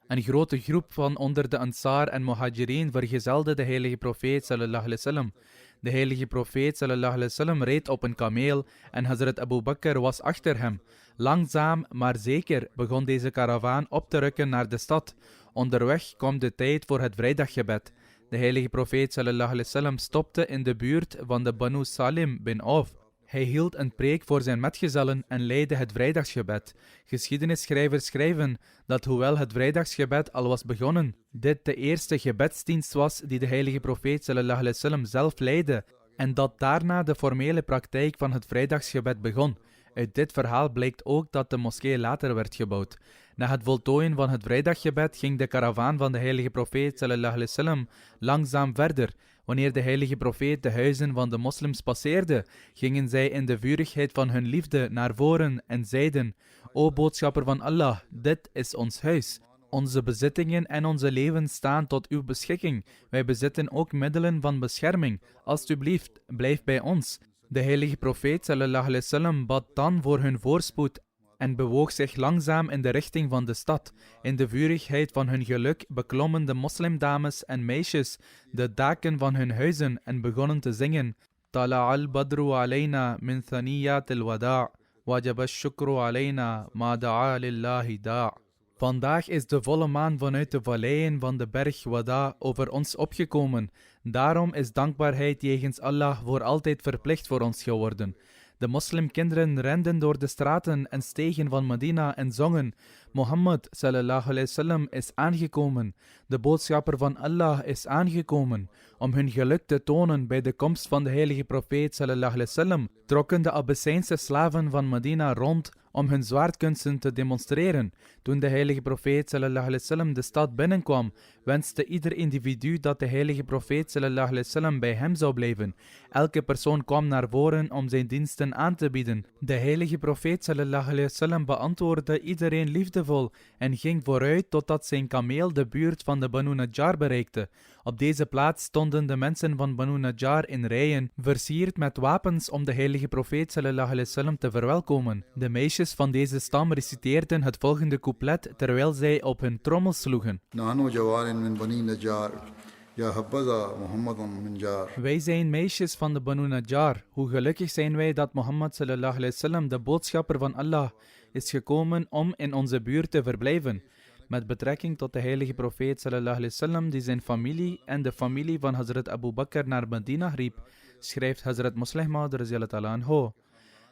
Speaker 2: Een grote groep van onder de Ansar en Muhajirin vergezelde de heilige profeet sallallahu alaihi wasallam. De heilige profeet sallallahu alaihi wasallam reed op een kameel en Hazrat Abu Bakr was achter hem. Langzaam maar zeker begon deze karavaan op te rukken naar de stad. Onderweg kwam de tijd voor het vrijdaggebed. De heilige profeet sallallahu alaihi wasallam stopte in de buurt van de Banu Salim bin Auf. Hij hield een preek voor zijn metgezellen en leidde het vrijdagsgebed. Geschiedenisschrijvers schrijven dat hoewel het vrijdagsgebed al was begonnen, dit de eerste gebedsdienst was die de heilige profeet sallallahu alaihi wasallam zelf leidde en dat daarna de formele praktijk van het vrijdagsgebed begon. Uit dit verhaal blijkt ook dat de moskee later werd gebouwd. Na het voltooien van het vrijdaggebed ging de karavaan van de heilige profeet sallallahu alaihi wasallam langzaam verder. Wanneer de heilige profeet de huizen van de moslims passeerde, gingen zij in de vurigheid van hun liefde naar voren en zeiden: o boodschapper van Allah, dit is ons huis. Onze bezittingen en onze levens staan tot uw beschikking. Wij bezitten ook middelen van bescherming. Alsjeblieft, blijf bij ons. De heilige profeet sallallahu alaihi wasallam bad dan voor hun voorspoed en bewoog zich langzaam in de richting van de stad. In de vurigheid van hun geluk beklommen de moslimdames en meisjes de daken van hun huizen en begonnen te zingen: Tala al-badru alayna min thaniyat al-wada' wajaba shukru alayna ma da'a lillahi da'. Vandaag is de volle maan vanuit de valleien van de berg Wada over ons opgekomen. Daarom is dankbaarheid jegens Allah voor altijd verplicht voor ons geworden. De moslimkinderen renden door de straten en stegen van Medina en zongen: Mohammed sallallahu alaihi wasallam is aangekomen. De boodschapper van Allah is aangekomen. Om hun geluk te tonen bij de komst van de heilige profeet sallallahu alaihi wasallam, trokken de Abyssijnse slaven van Medina rond om hun zwaardkunsten te demonstreren. Toen de heilige profeet sallallahu alaihi wasallam de stad binnenkwam, wenste ieder individu dat de heilige profeet sallallahu alaihi wasallam bij hem zou blijven. Elke persoon kwam naar voren om zijn diensten aan te bieden. De heilige profeet sallallahu alaihi wasallam beantwoordde iedereen liefdevol en ging vooruit totdat zijn kameel de buurt van de Banu Najjar bereikte. Op deze plaats stonden de mensen van Banu Najjar in rijen, versierd met wapens om de heilige profeet sallallahu alaihi wasallam te verwelkomen. De meisjes van deze stam reciteerden het volgende couplet terwijl zij op hun trommels sloegen: wij zijn meisjes van de Banu Najjar. Hoe gelukkig zijn wij dat Mohammed sallallahu alaihi wasallam, de boodschapper van Allah, is gekomen om in onze buurt te verblijven. Met betrekking tot de heilige profeet sallallahu alaihi wasallam die zijn familie en de familie van Hazrat Abu Bakr naar Medina riep, schrijft Hazrat Musleh Maud radhiyallahu ta'ala anhu: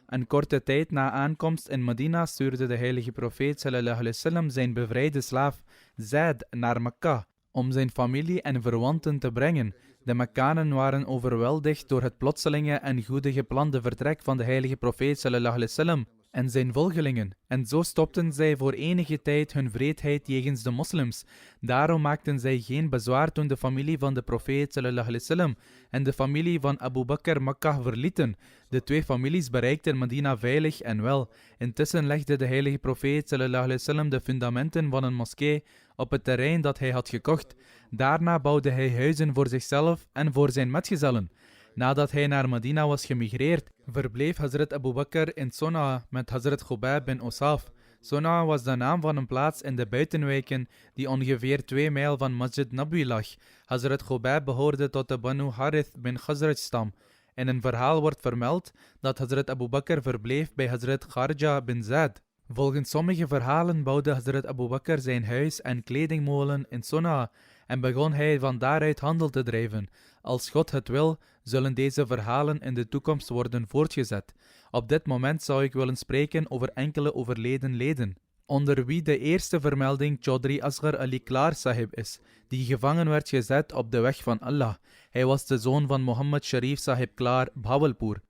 Speaker 2: een korte tijd na aankomst in Medina stuurde de heilige profeet sallallahu alaihi wasallam zijn bevrijde slaaf Zaid naar Mekka om zijn familie en verwanten te brengen. De Mekkanen waren overweldigd door het plotselinge en goede geplande vertrek van de heilige profeet sallallahu alaihi wasallam en zijn volgelingen. En zo stopten zij voor enige tijd hun wreedheid jegens de moslims. Daarom maakten zij geen bezwaar toen de familie van de profeet sallallahu alaihi wasallam en de familie van Abu Bakr Makkah verlieten. De twee families bereikten Medina veilig en wel. Intussen legde de heilige profeet sallallahu alaihi wasallam de fundamenten van een moskee op het terrein dat hij had gekocht. Daarna bouwde hij huizen voor zichzelf en voor zijn metgezellen. Nadat hij naar Medina was gemigreerd, verbleef Hazrat Abu Bakr in Sona met Hazrat Khubayb bin Usaf. Sona was de naam van een plaats in de buitenwijken die ongeveer 2 mijl van Masjid Nabawi lag. Hazrat Khubayb behoorde tot de Banu Harith bin Khazraj stam. In een verhaal wordt vermeld dat Hazrat Abu Bakr verbleef bij Hazrat Kharja bin Zaid. Volgens sommige verhalen bouwde Hazrat Abu Bakr zijn huis en kledingmolen in Sona en begon hij van daaruit handel te drijven. Als God het wil, zullen deze verhalen in de toekomst worden voortgezet. Op dit moment zou ik willen spreken over enkele overleden leden, onder wie de eerste vermelding Chaudhry Asghar Ali Klar Sahib is, die gevangen werd gezet op de weg van Allah. Hij was de zoon van Muhammad Sharif Sahib Klar Bhawalpur.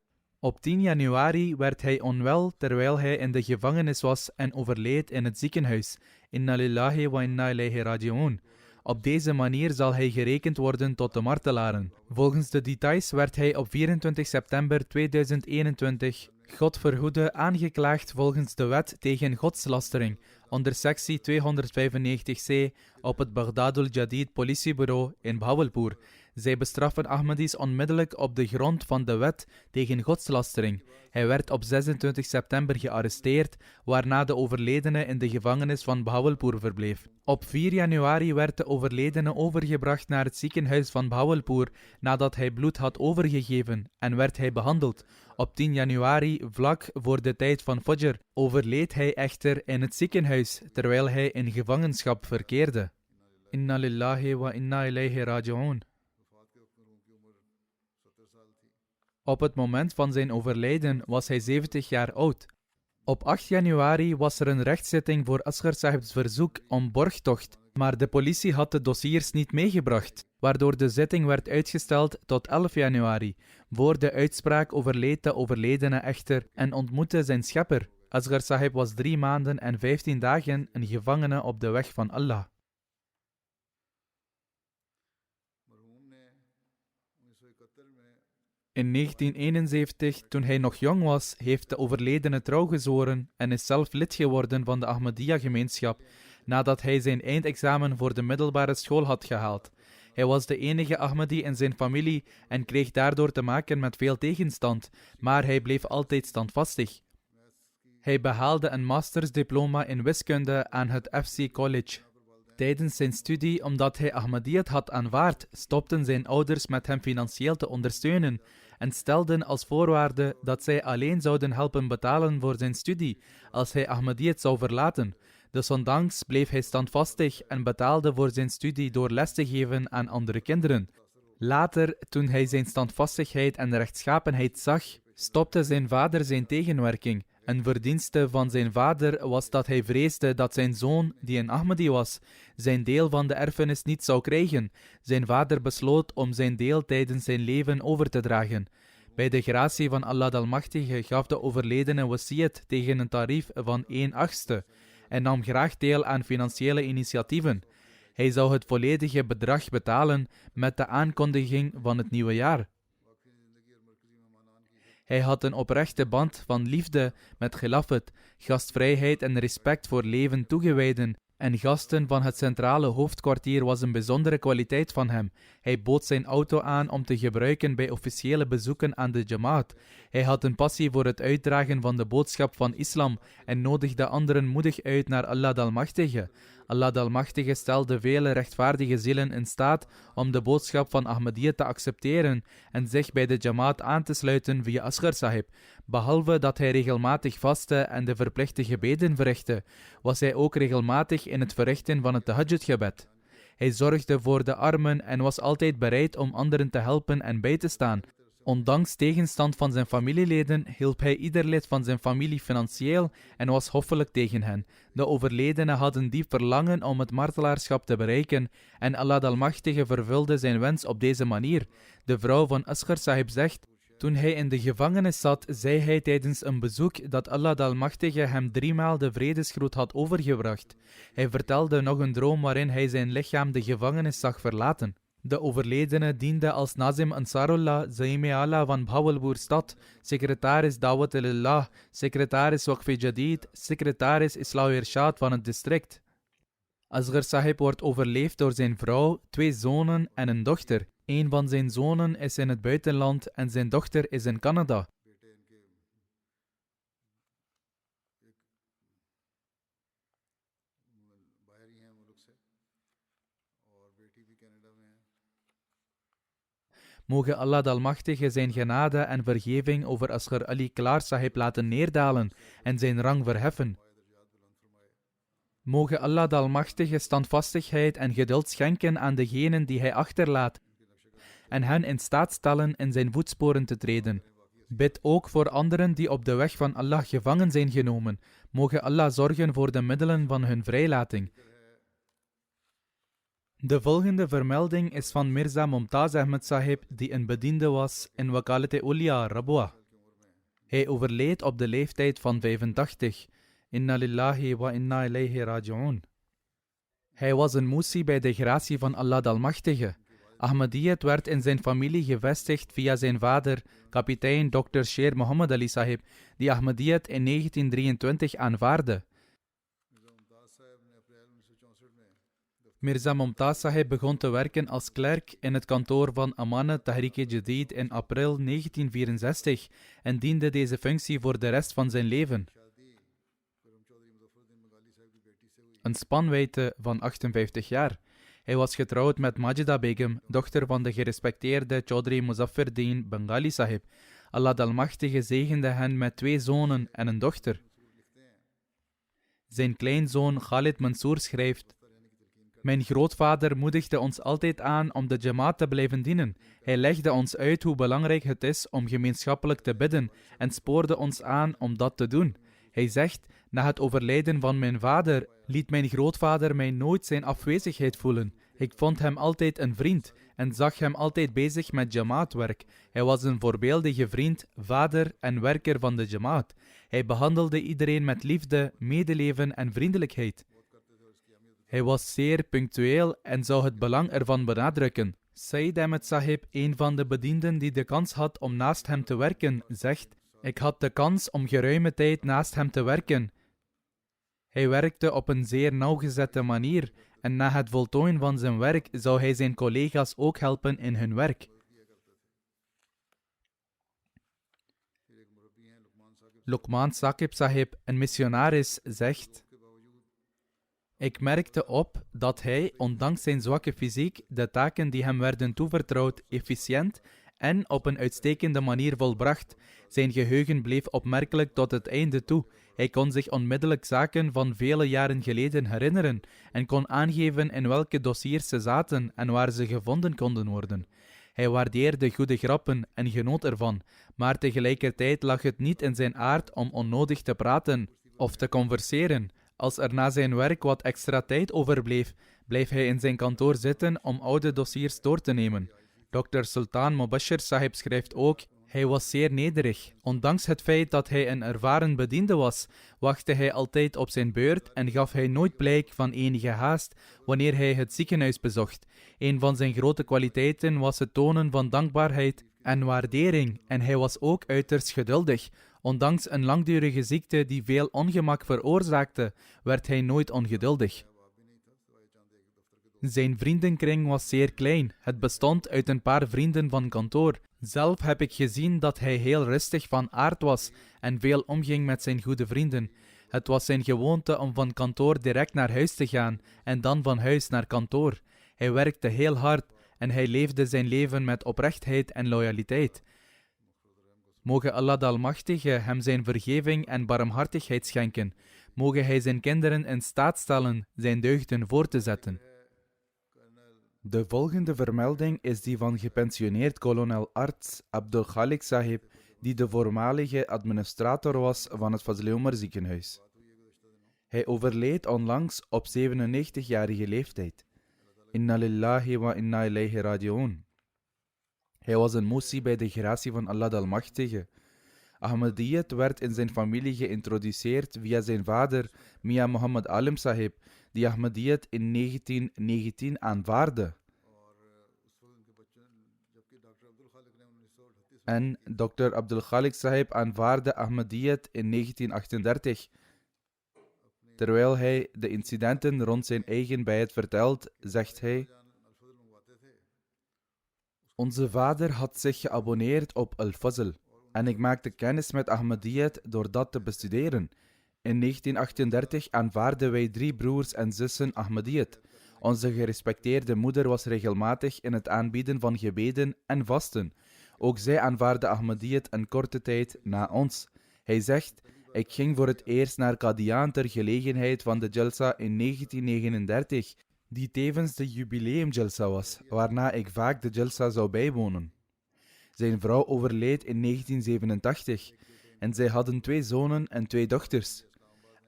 Speaker 2: Op 10 januari werd hij onwel terwijl hij in de gevangenis was en overleed in het ziekenhuis. Inna lillahi wa inna ilayhi raji'un. Op deze manier zal hij gerekend worden tot de martelaren. Volgens de details werd hij op 24 september 2021, God verhoede, aangeklaagd volgens de wet tegen godslastering onder sectie 295c op het Baghdadul Jadid politiebureau in Bhawalpur. Zij bestraffen Ahmadis onmiddellijk op de grond van de wet tegen godslastering. Hij werd op 26 september gearresteerd, waarna de overledene in de gevangenis van Bhawalpur verbleef. Op 4 januari werd de overledene overgebracht naar het ziekenhuis van Bhawalpur nadat hij bloed had overgegeven en werd hij behandeld. Op 10 januari, vlak voor de tijd van Fajr, overleed hij echter in het ziekenhuis terwijl hij in gevangenschap verkeerde. Inna lillahi wa inna ilayhi raji'un. Op het moment van zijn overlijden was hij 70 jaar oud. Op 8 januari was er een rechtszitting voor Asghar Sahib's verzoek om borgtocht, maar de politie had de dossiers niet meegebracht, waardoor de zitting werd uitgesteld tot 11 januari. Voor de uitspraak overleed de overledene echter en ontmoette zijn schepper. Asghar Sahib was 3 maanden en 15 dagen een gevangene op de weg van Allah. In 1971, toen hij nog jong was, heeft de overledene trouw gezworen en is zelf lid geworden van de Ahmadiyya-gemeenschap nadat hij zijn eindexamen voor de middelbare school had gehaald. Hij was de enige Ahmadi in zijn familie en kreeg daardoor te maken met veel tegenstand, maar hij bleef altijd standvastig. Hij behaalde een mastersdiploma in wiskunde aan het FC College. Tijdens zijn studie, omdat hij Ahmadiyyat had aanvaard, stopten zijn ouders met hem financieel te ondersteunen en stelden als voorwaarde dat zij alleen zouden helpen betalen voor zijn studie als hij Ahmadiyyat zou verlaten. Desondanks bleef hij standvastig en betaalde voor zijn studie door les te geven aan andere kinderen. Later, toen hij zijn standvastigheid en rechtschapenheid zag, stopte zijn vader zijn tegenwerking. Een verdienste van zijn vader was dat hij vreesde dat zijn zoon, die een Ahmadi was, zijn deel van de erfenis niet zou krijgen. Zijn vader besloot om zijn deel tijdens zijn leven over te dragen. Bij de gratie van Allah de Almachtige gaf de overledene wasiyat tegen een tarief van 1/8 en nam graag deel aan financiële initiatieven. Hij zou het volledige bedrag betalen met de aankondiging van het nieuwe jaar. Hij had een oprechte band van liefde met Khilafat, gastvrijheid en respect voor leven toegewijden en gasten van het centrale hoofdkwartier was een bijzondere kwaliteit van hem. Hij bood zijn auto aan om te gebruiken bij officiële bezoeken aan de Jamaat. Hij had een passie voor het uitdragen van de boodschap van islam en nodigde anderen moedig uit naar Allah de Almachtige. Allah de Almachtige stelde vele rechtvaardige zielen in staat om de boodschap van Ahmadiyya te accepteren en zich bij de Jamaat aan te sluiten via Asghar Sahib. Behalve dat hij regelmatig vastte en de verplichte gebeden verrichtte, was hij ook regelmatig in het verrichten van het tahajjud-gebed. Hij zorgde voor de armen en was altijd bereid om anderen te helpen en bij te staan. Ondanks tegenstand van zijn familieleden hielp hij ieder lid van zijn familie financieel en was hoffelijk tegen hen. De overledenen hadden diep verlangen om het martelaarschap te bereiken en Allah de Almachtige vervulde zijn wens op deze manier. De vrouw van Asghar Sahib zegt: toen hij in de gevangenis zat, zei hij tijdens een bezoek dat Allah de Almachtige hem 3 maal de vredesgroet had overgebracht. Hij vertelde nog een droom waarin hij zijn lichaam de gevangenis zag verlaten. De overledene diende als Nazim Ansarullah, Zaimi Allah van Bahawalpur stad, secretaris Dawat Ilallah, secretaris Waqf Jadid, secretaris Islah Irshad van het district. Asghar Sahib wordt overleefd door zijn vrouw, 2 zonen en een dochter. Een van zijn zonen is in het buitenland en zijn dochter is in Canada. Moge Allah de Almachtige zijn genade en vergeving over Asghar Ali Klaar Sahib laten neerdalen en zijn rang verheffen. Moge Allah de Almachtige standvastigheid en geduld schenken aan degenen die hij achterlaat en hen in staat stellen in zijn voetsporen te treden. Bid ook voor anderen die op de weg van Allah gevangen zijn genomen. Moge Allah zorgen voor de middelen van hun vrijlating. De volgende vermelding is van Mirza Mumtaz Ahmed Sahib, die een bediende was in Wakalat-e-Ulia, Rabwa. Hij overleed op de leeftijd van 85. Inna lillahi wa inna ilayhi raji'un. Hij was een moesie bij de gratie van Allah de Almachtige. Ahmadiyyat werd in zijn familie gevestigd via zijn vader, kapitein Dr. Sher Muhammad Ali Sahib, die Ahmadiyyat in 1923 aanvaardde. Mirza Mumtaz Sahib begon te werken als klerk in het kantoor van Amanat Tahrik-e-Jadid in april 1964 en diende deze functie voor de rest van zijn leven. Een spanwijdte van 58 jaar. Hij was getrouwd met Majida Begum, dochter van de gerespecteerde Chaudhry Muzaffardeen Bengali Sahib. Allah de Almachtige zegende hen met 2 zonen en een dochter. Zijn kleinzoon Khalid Mansour schrijft: mijn grootvader moedigde ons altijd aan om de Jamaat te blijven dienen. Hij legde ons uit hoe belangrijk het is om gemeenschappelijk te bidden en spoorde ons aan om dat te doen. Hij zegt: na het overlijden van mijn vader liet mijn grootvader mij nooit zijn afwezigheid voelen. Ik vond hem altijd een vriend en zag hem altijd bezig met Jamaatwerk. Hij was een voorbeeldige vriend, vader en werker van de Jamaat. Hij behandelde iedereen met liefde, medeleven en vriendelijkheid. Hij was zeer punctueel en zou het belang ervan benadrukken. Sayyid Ahmed Sahib, een van de bedienden die de kans had om naast hem te werken, zegt: ik had de kans om geruime tijd naast hem te werken. Hij werkte op een zeer nauwgezette manier en na het voltooien van zijn werk zou hij zijn collega's ook helpen in hun werk. Luqman Saqib Sahib, een missionaris, zegt: ik merkte op dat hij, ondanks zijn zwakke fysiek, de taken die hem werden toevertrouwd efficiënt en op een uitstekende manier volbracht. Zijn geheugen bleef opmerkelijk tot het einde toe. Hij kon zich onmiddellijk zaken van vele jaren geleden herinneren en kon aangeven in welke dossiers ze zaten en waar ze gevonden konden worden. Hij waardeerde goede grappen en genoot ervan, maar tegelijkertijd lag het niet in zijn aard om onnodig te praten of te converseren. Als er na zijn werk wat extra tijd overbleef, bleef hij in zijn kantoor zitten om oude dossiers door te nemen. Dr. Sultan Mubashir Sahib schrijft ook: hij was zeer nederig. Ondanks het feit dat hij een ervaren bediende was, wachtte hij altijd op zijn beurt en gaf hij nooit blijk van enige haast wanneer hij het ziekenhuis bezocht. Een van zijn grote kwaliteiten was het tonen van dankbaarheid en waardering en hij was ook uiterst geduldig. Ondanks een langdurige ziekte die veel ongemak veroorzaakte, werd hij nooit ongeduldig. Zijn vriendenkring was zeer klein. Het bestond uit een paar vrienden van kantoor. Zelf heb ik gezien dat hij heel rustig van aard was en veel omging met zijn goede vrienden. Het was zijn gewoonte om van kantoor direct naar huis te gaan en dan van huis naar kantoor. Hij werkte heel hard en hij leefde zijn leven met oprechtheid en loyaliteit. Moge Allah de Almachtige hem zijn vergeving en barmhartigheid schenken. Moge hij zijn kinderen in staat stellen zijn deugden voor te zetten. De volgende vermelding is die van gepensioneerd kolonel-arts Abdul Khalik Sahib, die de voormalige administrator was van het Fazl-e Umar ziekenhuis. Hij overleed onlangs op 97-jarige leeftijd. Inna lillahi wa inna ilayhi raji'un. Hij was een moesie bij de gratie van Allah de Almachtige. Ahmadiyyat werd in zijn familie geïntroduceerd via zijn vader, Mia Muhammad Alim Sahib, die Ahmadiyyat in 1919 aanvaardde. En Dr. Abdul Khalik Sahib aanvaardde Ahmadiyyat in 1938. Terwijl hij de incidenten rond zijn eigen bijt vertelt, zegt hij: Onze vader had zich geabonneerd op Al-Fazl en ik maakte kennis met Ahmadiyyat door dat te bestuderen. In 1938 aanvaarden wij 3 broers en zussen Ahmadiyyat. Onze gerespecteerde moeder was regelmatig in het aanbieden van gebeden en vasten. Ook zij aanvaarde Ahmadiyyat een korte tijd na ons. Hij zegt: Ik ging voor het eerst naar Qadian ter gelegenheid van de Jalsa in 1939, die tevens de jubileum Jalsa was, waarna ik vaak de Jalsa zou bijwonen. Zijn vrouw overleed in 1987 en zij hadden 2 zonen en 2 dochters.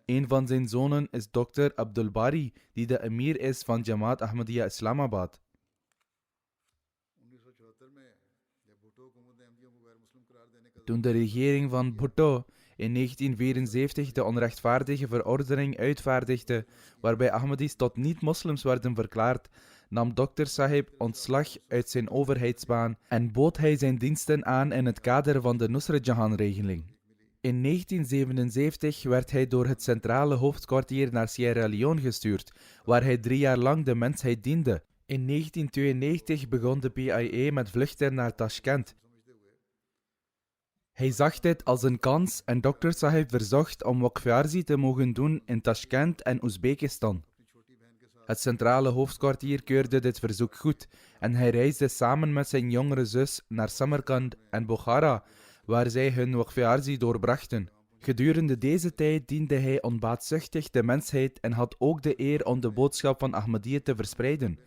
Speaker 2: Een van zijn zonen is Dr. Abdul Bari, die de emir is van Jamaat Ahmadiyya Islamabad. Toen de regering van Bhutto in 1974 de onrechtvaardige verordening uitvaardigde, waarbij Ahmadis tot niet-moslims werden verklaard, nam Dr. Sahib ontslag uit zijn overheidsbaan en bood hij zijn diensten aan in het kader van de Nusrat Jahan-regeling. In 1977 werd hij door het centrale hoofdkwartier naar Sierra Leone gestuurd, waar hij 3 jaar lang de mensheid diende. In 1992 begon de PIA met vluchten naar Tashkent. Hij zag dit als een kans en Dr. Sahib verzocht om Waqf Arzi te mogen doen in Tashkent en Oezbekistan. Het centrale hoofdkwartier keurde dit verzoek goed en hij reisde samen met zijn jongere zus naar Samarkand en Bukhara, waar zij hun Waqf Arzi doorbrachten. Gedurende deze tijd diende hij onbaatzuchtig de mensheid en had ook de eer om de boodschap van Ahmadiyya te verspreiden.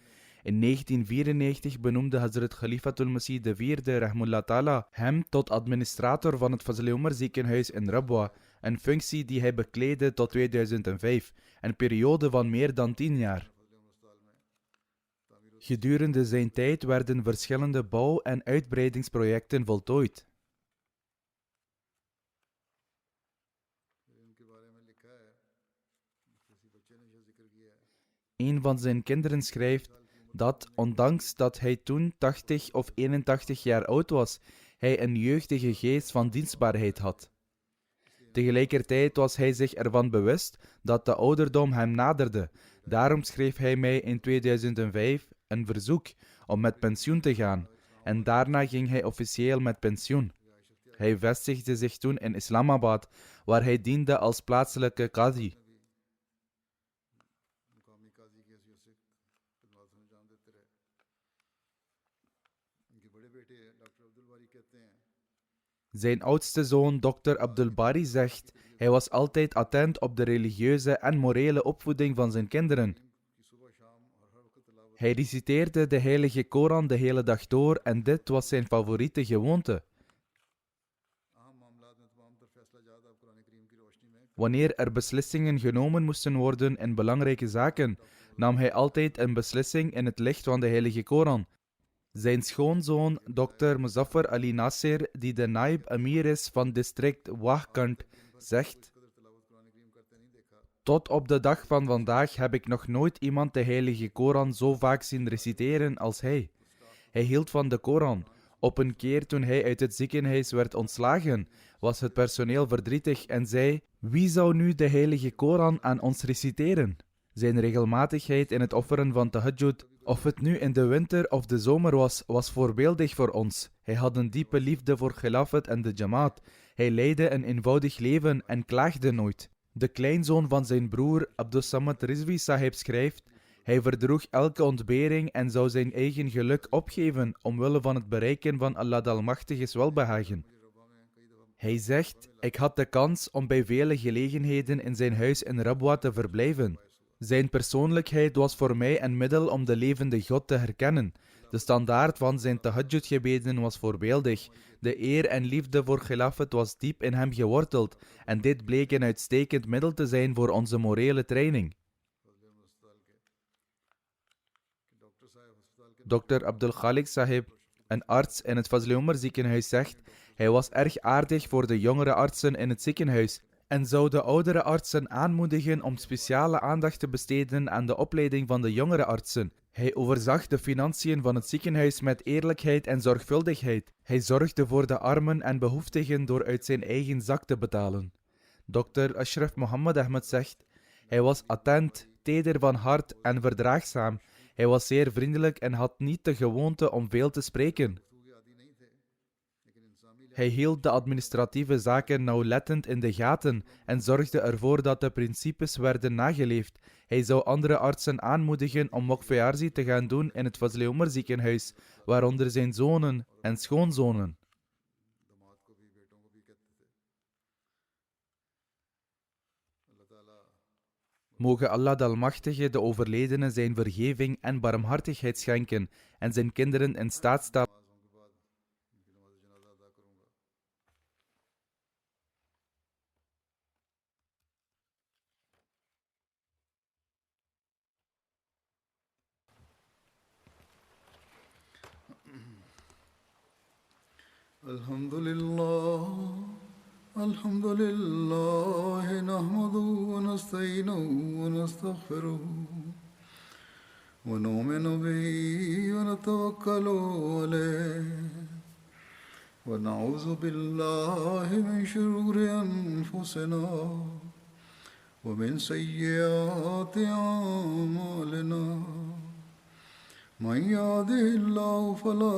Speaker 2: In 1994 benoemde Hazrat Khalifatul Masih IV, Rahmullah Ta'ala, hem tot administrator van het Fazl-e Umar ziekenhuis in Rabwa, een functie die hij bekleedde tot 2005, een periode van meer dan 10 jaar. Gedurende zijn tijd werden verschillende bouw- en uitbreidingsprojecten voltooid. Een van zijn kinderen schrijft dat, ondanks dat hij toen 80 of 81 jaar oud was, hij een jeugdige geest van dienstbaarheid had. Tegelijkertijd was hij zich ervan bewust dat de ouderdom hem naderde. Daarom schreef hij mij in 2005 een verzoek om met pensioen te gaan en daarna ging hij officieel met pensioen. Hij vestigde zich toen in Islamabad, waar hij diende als plaatselijke qadi. Zijn oudste zoon, Dr. Abdul Bari, zegt: hij was altijd attent op de religieuze en morele opvoeding van zijn kinderen. Hij reciteerde de heilige Koran de hele dag door en dit was zijn favoriete gewoonte. Wanneer er beslissingen genomen moesten worden in belangrijke zaken, nam hij altijd een beslissing in het licht van de heilige Koran. Zijn schoonzoon, Dr. Muzaffar Ali Nasir, die de naib emir is van district Wahkant, zegt: tot op de dag van vandaag heb ik nog nooit iemand de heilige Koran zo vaak zien reciteren als hij. Hij hield van de Koran. Op een keer toen hij uit het ziekenhuis werd ontslagen, was het personeel verdrietig en zei: wie zou nu de heilige Koran aan ons reciteren? Zijn regelmatigheid in het offeren van tahajjud, of het nu in de winter of de zomer was voorbeeldig voor ons. Hij had een diepe liefde voor Khilafat en de Jamaat. Hij leidde een eenvoudig leven en klaagde nooit. De kleinzoon van zijn broer, Abdul Samad Rizvi Sahib, schrijft: hij verdroeg elke ontbering en zou zijn eigen geluk opgeven omwille van het bereiken van Allah de Almachtiges welbehagen. Hij zegt: ik had de kans om bij vele gelegenheden in zijn huis in Rabwa te verblijven. Zijn persoonlijkheid was voor mij een middel om de levende God te herkennen. De standaard van zijn tahajjud-gebeden was voorbeeldig. De eer en liefde voor Khilafat was diep in hem geworteld en dit bleek een uitstekend middel te zijn voor onze morele training. Dr. Abdul Khalik Sahib, een arts in het Fazl Umar ziekenhuis, zegt: hij was erg aardig voor de jongere artsen in het ziekenhuis en zou de oudere artsen aanmoedigen om speciale aandacht te besteden aan de opleiding van de jongere artsen. Hij overzag de financiën van het ziekenhuis met eerlijkheid en zorgvuldigheid. Hij zorgde voor de armen en behoeftigen door uit zijn eigen zak te betalen. Dr. Ashraf Mohammed Ahmed zegt: hij was attent, teder van hart en verdraagzaam. Hij was zeer vriendelijk en had niet de gewoonte om veel te spreken. Hij hield de administratieve zaken nauwlettend in de gaten en zorgde ervoor dat de principes werden nageleefd. Hij zou andere artsen aanmoedigen om mokfiarzi te gaan doen in het Fazl Umar ziekenhuis, waaronder zijn zonen en schoonzonen. Mogen Allah de Almachtige de overledene zijn vergeving en barmhartigheid schenken en zijn kinderen in staat stellen.
Speaker 1: الحمد لله نحمده ونستعينه ونستغفره ونؤمن به ونتوكل عليه ونعوذ بالله من شرور أنفسنا ومن سيئات أعمالنا من يهده الله فلا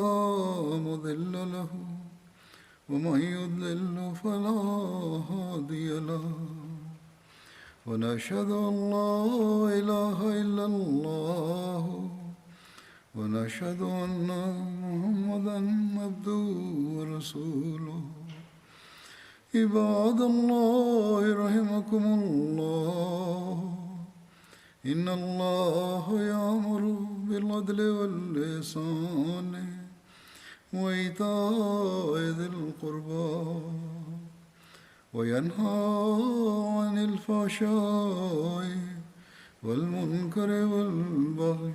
Speaker 1: مضل له ومن يضلل فلا هادي له ونشهد أن لا إله إلا الله ونشهد أن محمدا عبده ورسوله عباد الله رحمكم الله إن الله يأمر بالعدل والإحسان وإيتاء ذي القربى وينهى عن الفحشاء والمنكر والبغي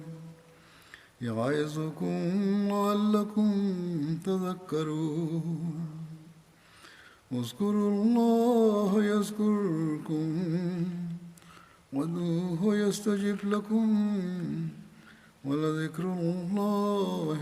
Speaker 1: يعظكم لعلكم تذكرون اذكروا الله يذكركم وادعوه يستجب لكم ولذكر الله